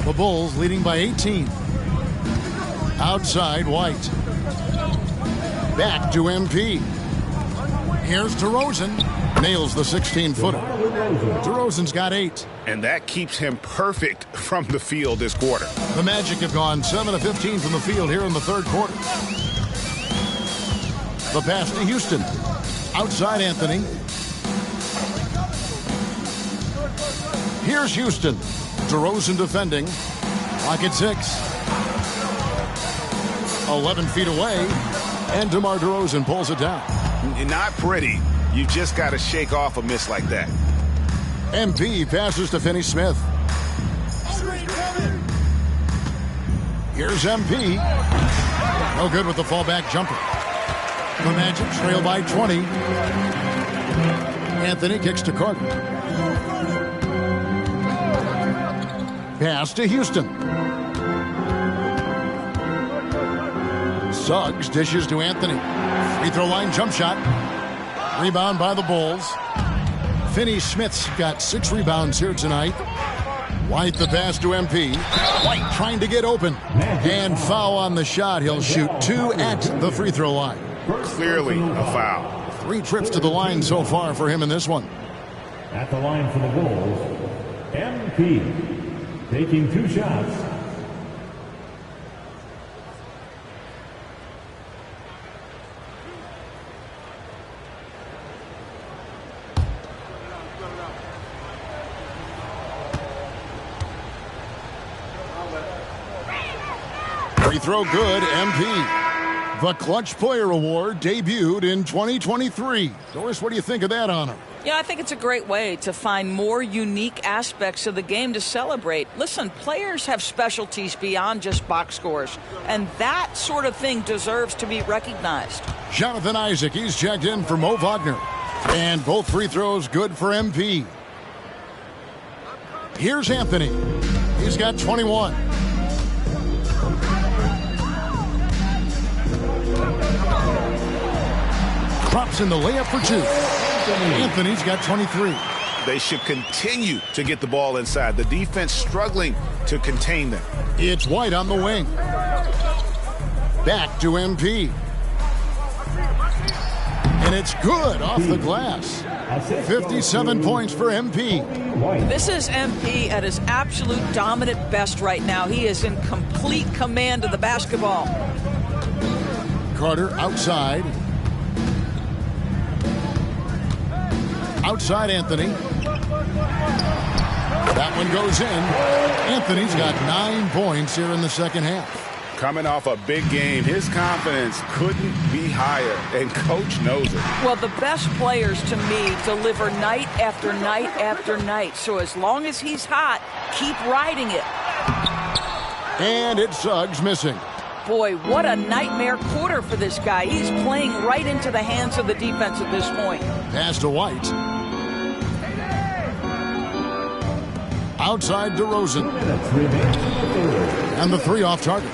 The Bulls leading by 18. Outside White. Back to MP. Here's DeRozan. Nails the 16-footer. DeRozan's got 8.
And that keeps him perfect from the field this quarter.
The Magic have gone 7 of 15 from the field here in the third quarter. The pass to Houston. Outside Anthony. Here's Houston. DeRozan defending. Clock at 6. 11 feet away. And DeMar DeRozan pulls it down.
Not pretty. You just got to shake off a miss like that.
MP passes to Finney-Smith. Here's MP. No good with the fallback jumper. The Magic trail by 20. Anthony kicks to Carter. Pass to Houston. Suggs dishes to Anthony. Free throw line jump shot. Rebound by the Bulls. Finney-Smith's got 6 rebounds here tonight. White the pass to MP. White trying to get open. And foul on the shot. He'll shoot 2 at the free throw line.
Clearly a foul.
3 trips to the line so far for him in this one.
At the line for the Bulls, MP taking 2 shots.
Free throw good, MP. The Clutch Player Award debuted in 2023. Doris, what do you think of that honor?
Yeah, I think it's a great way to find more unique aspects of the game to celebrate. Listen, players have specialties beyond just box scores, and that sort of thing deserves to be recognized.
Jonathan Isaac, he's checked in for Mo Wagner. And both free throws good for MP. Here's Anthony. He's got 21. Drops in the layup for 2. Anthony's got 23.
They should continue to get the ball inside. The defense struggling to contain them.
It's White on the wing. Back to MP. And it's good off the glass. 57 points for MP.
This is MP at his absolute dominant best right now. He is in complete command of the basketball.
Carter outside. Outside Anthony. That one goes in. Anthony's got 9 points here in the second half.
Coming off a big game, his confidence couldn't be higher, and Coach knows it.
Well, the best players, to me, deliver night after night after night. So as long as he's hot, keep riding it.
And it's Suggs missing.
Boy, what a nightmare quarter for this guy. He's playing right into the hands of the defense at this point.
Pass to White. Outside DeRozan. And the 3 off target.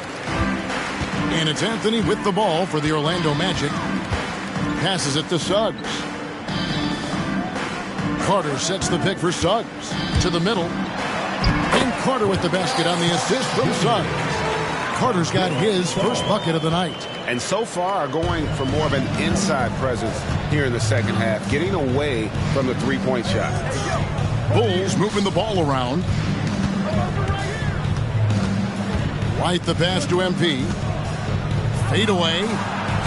And it's Anthony with the ball for the Orlando Magic. Passes it to Suggs. Carter sets the pick for Suggs. To the middle. And Carter with the basket on the assist from Suggs. Carter's got his first bucket of the night.
And so far going for more of an inside presence here in the second half, getting away from the three-point shot.
Bulls moving the ball around. White the pass to MP. Fade away.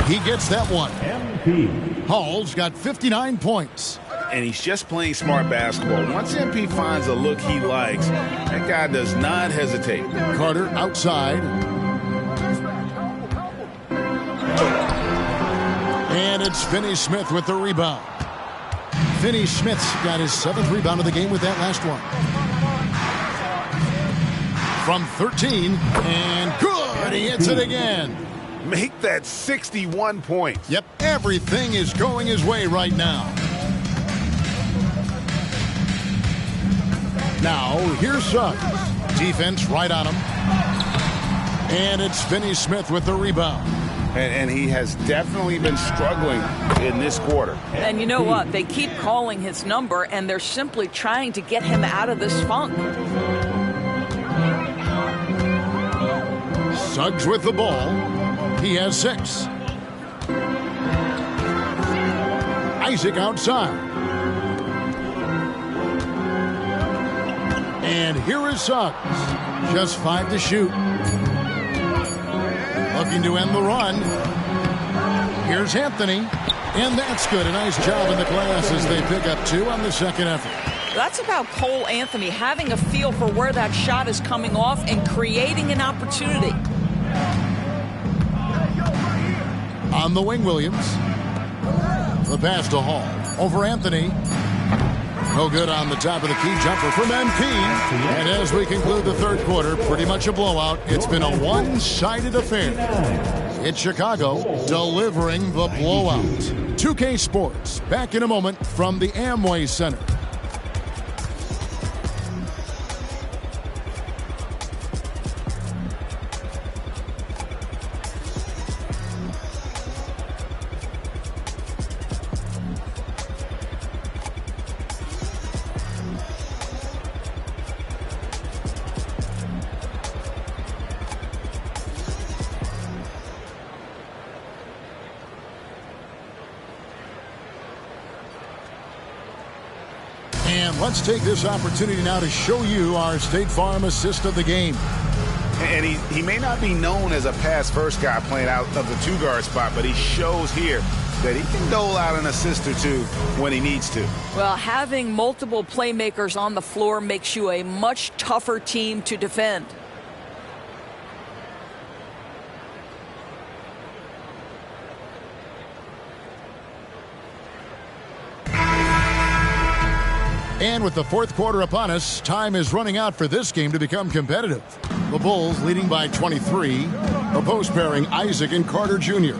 He gets that one.
MP.
Hall's got 59 points.
And he's just playing smart basketball. Once MP finds a look he likes, that guy does not hesitate.
Carter outside. And it's Finney-Smith with the rebound. Finney-Smith's got his 7th rebound of the game with that last one. From 13, and good, he hits it again.
Make that 61 points.
Yep, everything is going his way right now. Now, here's Suggs. Defense right on him. And it's Finney-Smith with the rebound.
And he has definitely been struggling in this quarter.
And you know what? They keep calling his number, and they're simply trying to get him out of this funk.
Suggs with the ball. He has 6. Isaac outside. And here is Suggs. Just 5 to shoot. Looking to end the run. Here's Anthony. And that's good. A nice job in the glass as they pick up 2 on the second effort.
That's about Cole Anthony having a feel for where that shot is coming off and creating an opportunity.
On the wing, Williams. The pass to Hall. Over Anthony. No good on the top of the key jumper from MP. And as we conclude the third quarter, pretty much a blowout. It's been a one-sided affair. It's Chicago delivering the blowout. 2K Sports, back in a moment from the Amway Center. And let's take this opportunity now to show you our State Farm assist of the game.
And he may not be known as a pass-first guy playing out of the two-guard spot, but he shows here that he can dole out an assist or two when he needs to.
Well, having multiple playmakers on the floor makes you a much tougher team to defend.
And with the fourth quarter upon us, time is running out for this game to become competitive. The Bulls leading by 23. A post pairing, Isaac and Carter Jr.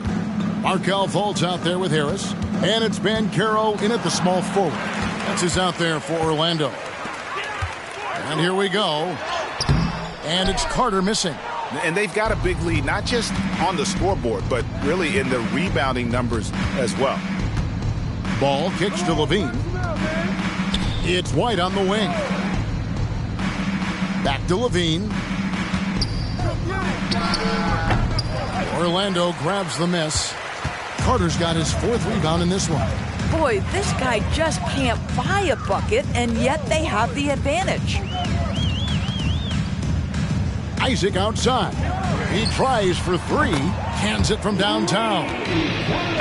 Markelle Fultz out there with Harris. And it's Banchero in at the small forward. That's his out there for Orlando. And here we go. And it's Carter missing.
And they've got a big lead, not just on the scoreboard, but really in the rebounding numbers as well.
Ball kicks to Levine. It's White on the wing. Back to Levine. Orlando grabs the miss. Carter's got his fourth rebound in this one.
Boy, this guy just can't buy a bucket, and yet they have the advantage.
Isaac outside. He tries for three. Hands it from downtown.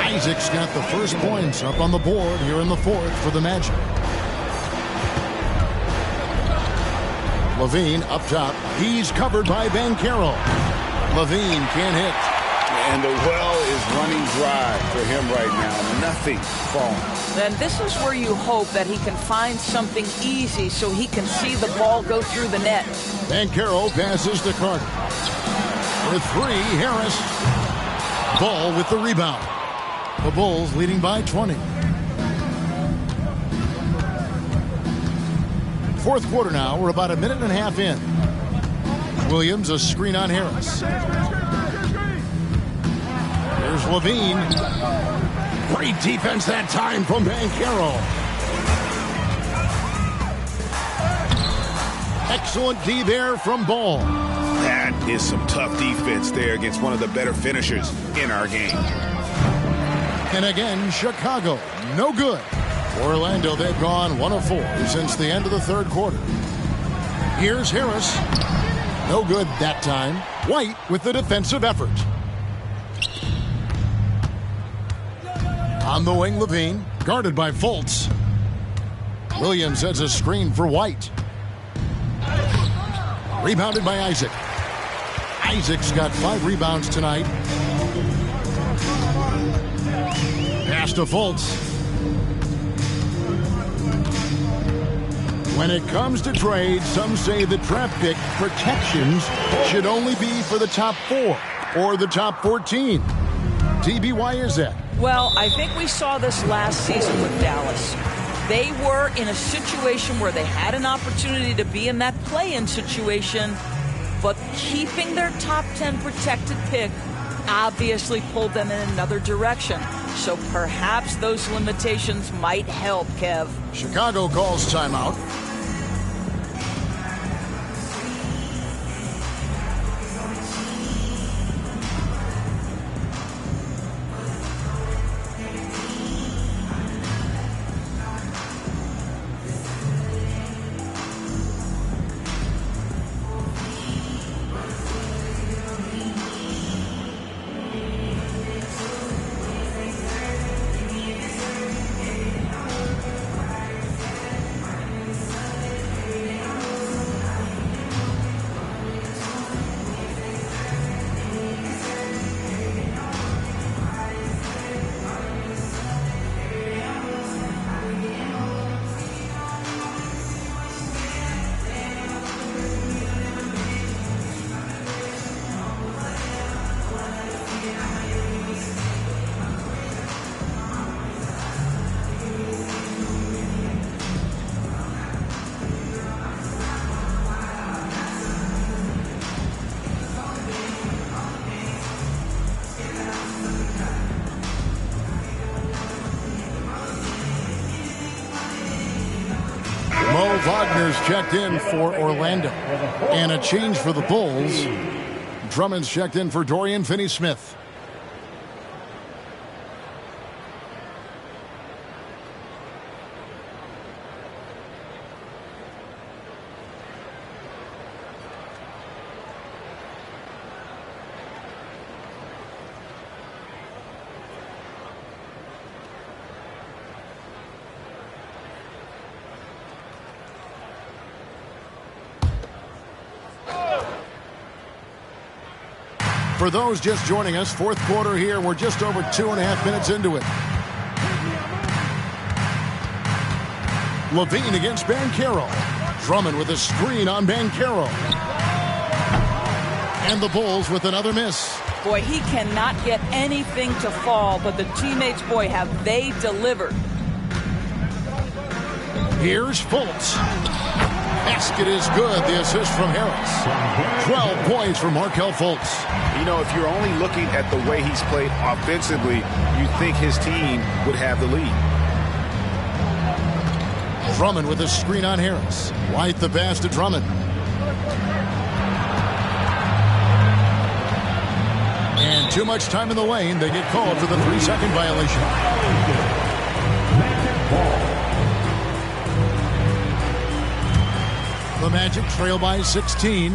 Isaac's got the first points up on the board here in the fourth for the Magic. Levine up top. He's covered by Banchero. Levine can't hit.
And the well is running dry for him right now. Nothing falling.
And this is where you hope that he can find something easy so he can see the ball go through the net.
Banchero passes to Carter. For three, Harris. Ball with the rebound. The Bulls leading by 20. Fourth quarter now. We're about a minute and a half in. Williams, a screen on Harris. Here's Levine. Great defense that time from Banchero. Excellent D there from Ball.
That is some tough defense there against one of the better finishers in our game.
And again, Chicago, no good. Orlando, they've gone 1 of 4 since the end of the third quarter. Here's Harris. No good that time. White with the defensive effort. On the wing, Levine, guarded by Fultz. Williams sets a screen for White. Rebounded by Isaac. Isaac's got 5 rebounds tonight. Pass to Fultz. When it comes to trades, some say the draft pick protections should only be for the top 4 or the top 14. TB, why is that?
Well, I think we saw this last season with Dallas. They were in a situation where they had an opportunity to be in that play-in situation, but keeping their top 10 protected pick obviously pulled them in another direction. So perhaps those limitations might help, Kev.
Chicago calls timeout. Wagner's checked in for Orlando. And a change for the Bulls. Drummond's checked in for Dorian Finney-Smith. For those just joining us, fourth quarter here. We're just over 2.5 minutes into it. Levine against Banchero. Drummond with a screen on Banchero. And the Bulls with another miss.
Boy, he cannot get anything to fall, but the teammates, boy, have they delivered.
Here's Fultz. Basket is good. The assist from Harris. 12 points for Markelle Fultz.
You know, if you're only looking at the way he's played offensively, you think his team would have the lead.
Drummond with a screen on Harris. White the pass to Drummond. And too much time in the lane. They get called for the 3-second violation. The Magic trail by 16.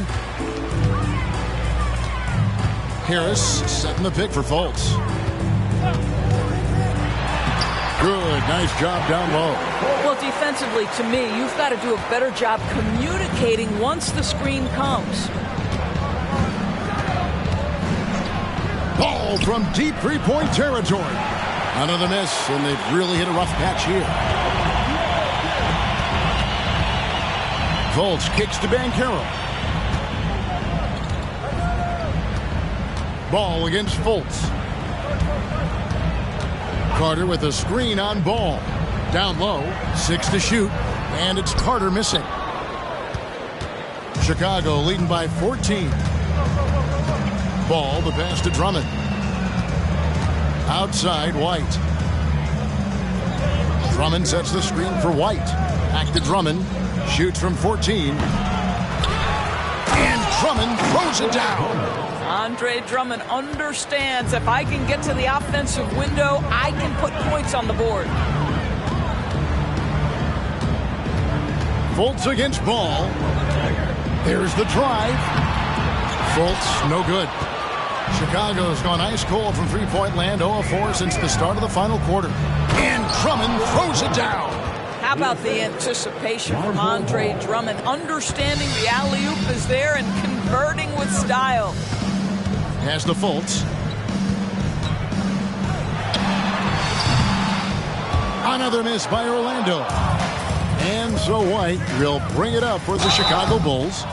Harris setting the pick for Fultz. Good, nice job down low.
Well, defensively, to me, you've got to do a better job communicating once the screen comes.
Ball from deep three-point territory. Another miss, and they've really hit a rough patch here. Fultz kicks to Banchero. Ball against Fultz. Carter with a screen on Ball. Down low, 6 to shoot, and it's Carter missing. Chicago leading by 14. Ball, the pass to Drummond. Outside, White. Drummond sets the screen for White. Back to Drummond. Shoots from 14. And Drummond throws it down.
Andre Drummond understands if I can get to the offensive window, I can put points on the board.
Fultz against Ball. There's the drive. Fultz, no good. Chicago's gone ice cold from three-point land, 0 of 4 since the start of the final quarter. And Drummond throws it down.
How about the anticipation from Andre Drummond, understanding the alley-oop is there and converting with style.
Has the Fultz. Another miss by Orlando. And so White will bring it up for the Chicago Bulls.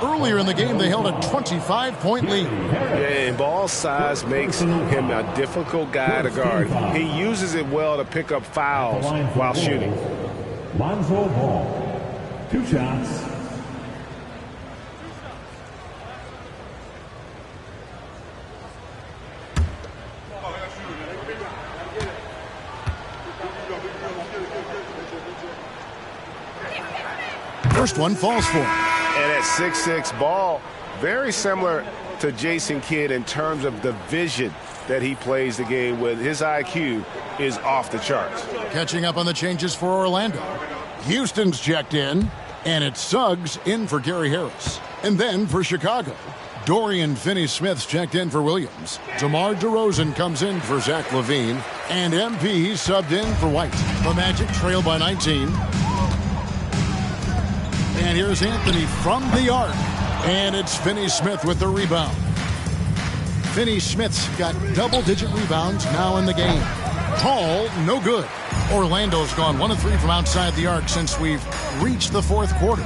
Earlier in the game, they held a 25-point lead.
Yeah, and Ball's size makes him a difficult guy to guard. He uses it well to pick up fouls while shooting.
Lonzo Ball, 2 shots.
First one falls for him.
And at 6'6", Ball, very similar to Jason Kidd in terms of the vision that he plays the game with. His IQ is off the charts.
Catching up on the changes for Orlando. Houston's checked in, and it's Suggs in for Gary Harris. And then for Chicago, Dorian Finney-Smith's checked in for Williams. DeMar DeRozan comes in for Zach LaVine, and MP subbed in for White. The Magic trail by 19. And here's Anthony from the arc. And it's Finney-Smith with the rebound. Finney-Smith's got double-digit rebounds now in the game. Hall, no good. Orlando's gone 1 of 3 from outside the arc since we've reached the fourth quarter.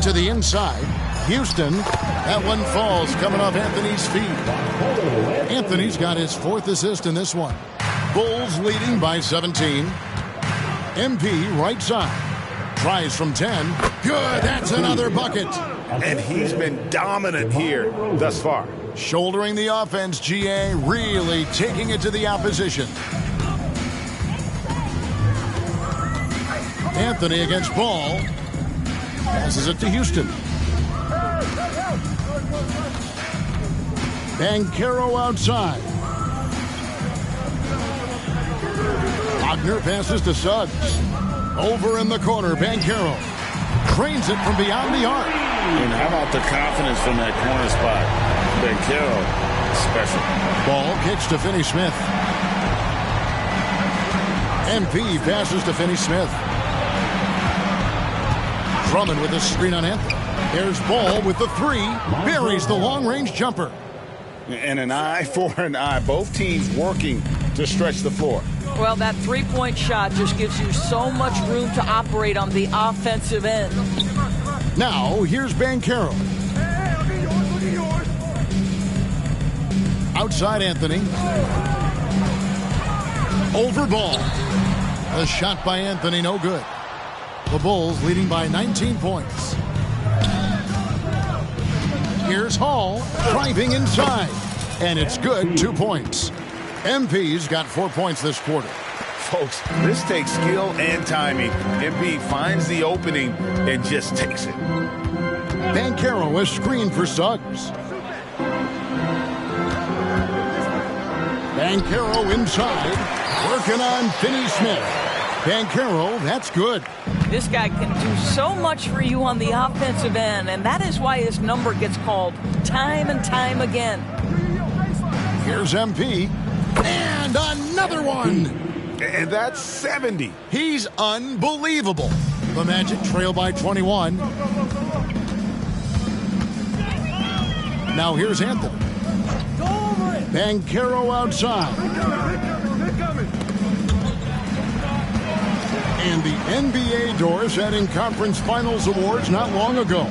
To the inside, Houston. That one falls coming off Anthony's feet. Anthony's got his 4th assist in this one. Bulls leading by 17. MP right side. Tries from 10. Good, that's another bucket.
And he's been dominant here thus far.
Shouldering the offense, GA really taking it to the opposition. Anthony against Ball. Passes it to Houston. Banchero outside. Wagner passes to Suggs. Over in the corner, Banchero trains it from beyond the arc.
And how about the confidence from that corner spot? Banchero, special.
Ball kicks to Finney-Smith. MP passes to Finney-Smith. Drummond with a screen on Anthony. There's Ball with the three. Buries the long-range jumper.
And an eye for an eye. Both teams working to stretch the floor.
Well, that three-point shot just gives you so much room to operate on the offensive end.
Now, here's Banchero. Outside Anthony. Over Ball. The shot by Anthony, no good. The Bulls leading by 19 points. Here's Hall driving inside. And it's good, 2 points. MP's got 4 points this quarter.
Folks, this takes skill and timing. MP finds the opening and just takes it.
Banchero, a screen for Suggs. Banchero inside, working on Finney-Smith. Banchero, that's good.
This guy can do so much for you on the offensive end, and that is why his number gets called time and time again.
Here's MP, and another one.
And that's 70.
He's unbelievable. The Magic trail by 21. Now here's Anthony. Banchero outside. And the NBA door setting conference finals awards not long ago.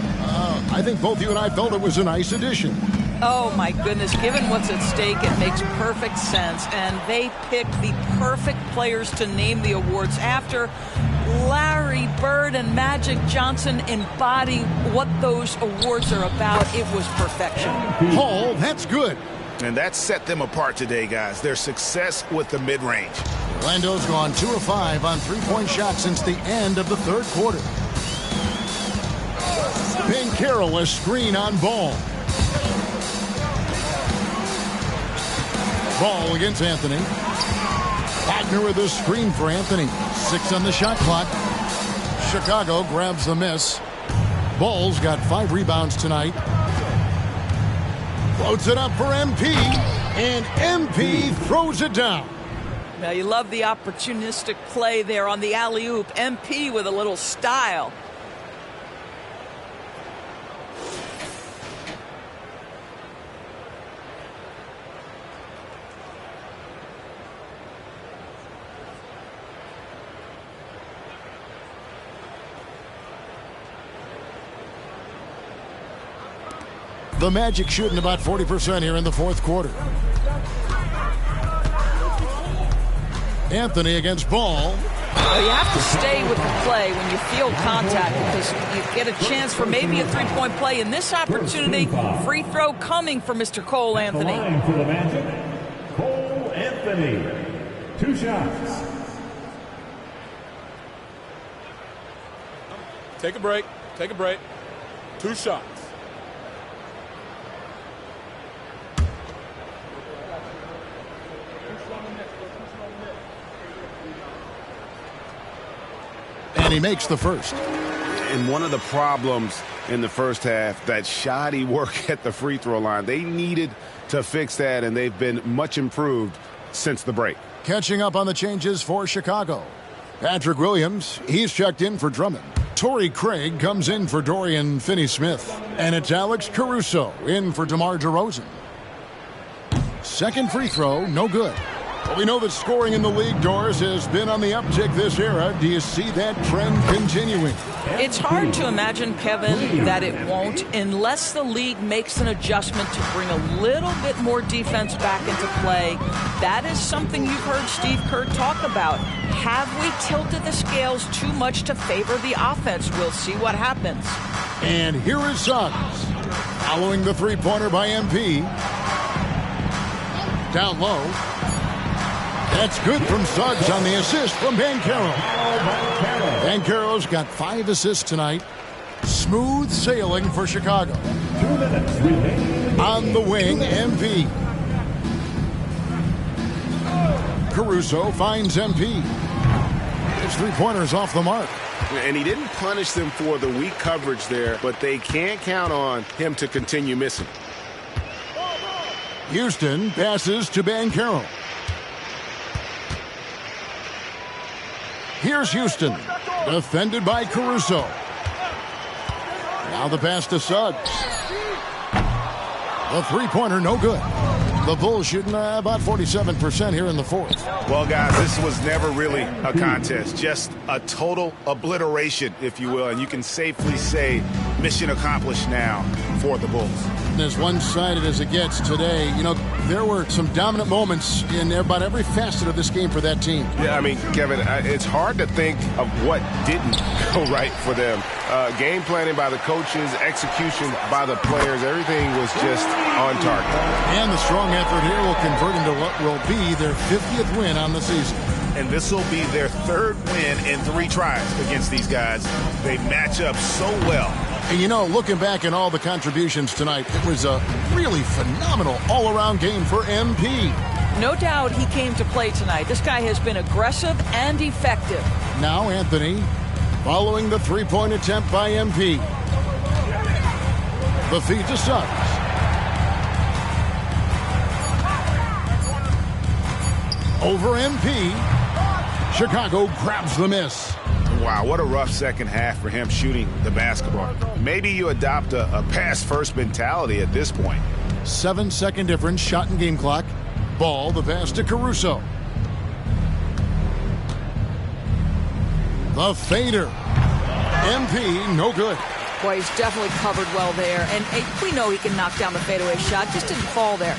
I think both you and I felt it was a nice addition.
Oh, my goodness. Given what's at stake, it makes perfect sense. And they picked the perfect players to name the awards after. Larry Bird and Magic Johnson embody what those awards are about. It was perfection.
Hall, that's good.
And that set them apart today, guys. Their success with the mid-range.
Orlando's gone 2 of 5 on three-point shots since the end of the third quarter. Banchero, a screen on Ball. Ball against Anthony. Wagner with a screen for Anthony. 6 on the shot clock. Chicago grabs the miss. Ball's got 5 rebounds tonight. Floats it up for MP. And MP throws it down.
Now you love the opportunistic play there on the alley-oop. MP with a little style.
The Magic shooting about 40% here in the fourth quarter. Anthony against Ball.
Well, you have to stay with the play when you feel contact because you get a chance for maybe a three-point play. In this opportunity, free throw coming for Mr. Cole Anthony.
The line for the Magic, Cole Anthony. 2 shots.
Take a break. Take a break. 2 shots.
And he makes the first.
And one of the problems in the first half, that shoddy work at the free throw line. They needed to fix that, and they've been much improved since the break.
Catching up on the changes for Chicago. Patrick Williams, he's checked in for Drummond. Torrey Craig comes in for Dorian Finney-Smith. And it's Alex Caruso in for DeMar DeRozan. Second free throw, no good. But we know that scoring in the league, Doris, has been on the uptick this era. Do you see that trend continuing?
It's hard to imagine, Kevin, that it won't unless the league makes an adjustment to bring a little bit more defense back into play. That is something you've heard Steve Kerr talk about. Have we tilted the scales too much to favor the offense? We'll see what happens.
And here is Suggs. Following the three-pointer by MP. Down low. That's good from Suggs on the assist from Banchero. Banchero's got 5 assists tonight. Smooth sailing for Chicago.
2 minutes remaining.
On the wing, MP. Caruso finds MP. His three-pointer's off the mark.
And he didn't punish them for the weak coverage there, but they can't count on him to continue missing.
Houston passes to Banchero. Here's Houston, defended by Caruso. Now the pass to Suggs. The three-pointer, no good. The Bulls shooting about 47% here in the fourth.
Well, guys, this was never really a contest. Just a total obliteration, if you will. And you can safely say mission accomplished now for the Bulls.
And as one-sided as it gets today, you know, there were some dominant moments in about every facet of this game for that team.
Yeah, I mean, Kevin, it's hard to think of what didn't go right for them. Game planning by the coaches, execution by the players, everything was just on target.
And the strong effort here will convert into what will be their 50th win on the season.
And this will be their third win in 3 tries against these guys. They match up so well.
And you know, looking back at all the contributions tonight, it was a really phenomenal all-around game for MP.
No doubt he came to play tonight. This guy has been aggressive and effective.
Now Anthony, following the three-point attempt by MP. The feed to Suggs. Over MP. Chicago grabs the miss.
Wow, what a rough second half for him shooting the basketball. Maybe you adopt a pass-first mentality at this point.
7-second difference, shot and game clock. Ball, the pass to Caruso. The fader. MP, no good.
Boy, he's definitely covered well there. And we know he can knock down the fadeaway shot. Just didn't fall there.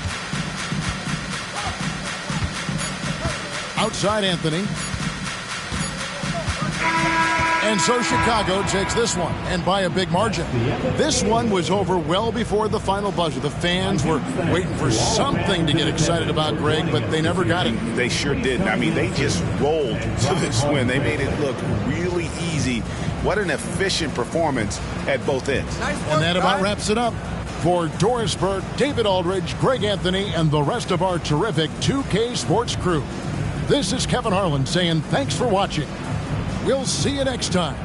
Outside Anthony. And so Chicago takes this one, and by a big margin. This one was over well before the final buzzer. The fans were waiting for something to get excited about, Greg, but they never got it.
They sure didn't. I mean, they just rolled to this win. They made it look really easy. What an efficient performance at both ends.
And that about wraps it up. For Doris Burke, David Aldridge, Greg Anthony, and the rest of our terrific 2K Sports crew, this is Kevin Harlan saying thanks for watching. We'll see you next time.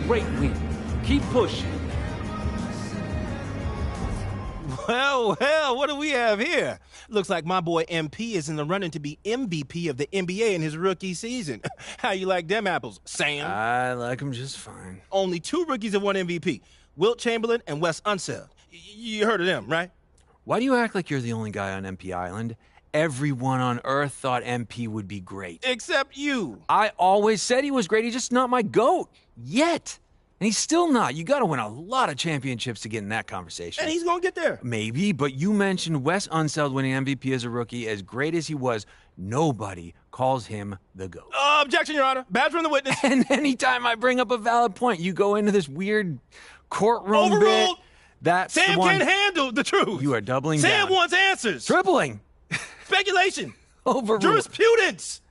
Great win. Keep pushing.
Well, what do we have here? Looks like my boy MP is in the running to be MVP of the NBA in his rookie season. How you like them apples, Sam?
I like them just fine.
Only 2 rookies have won MVP, Wilt Chamberlain and Wes Unseld. You heard of them, right?
Why do you act like you're the only guy on MP Island? Everyone on Earth thought MP would be great.
Except you.
I always said he was great. He's just not my GOAT. Yet. And he's still not. You got to win a lot of championships to get in that conversation.
And he's going to get there.
Maybe, but you mentioned Wes Unseld winning MVP as a rookie. As great as he was, nobody calls him the GOAT.
Objection, Your Honor. Badge from the witness.
And anytime I bring up a valid point, you go into this weird courtroom
Overruled.
bit. That's
Sam
the one.
can't handle the truth.
You are doubling
Sam
down.
wants answers.
Tripling.
Speculation.
Overruled.
Jurisprudence.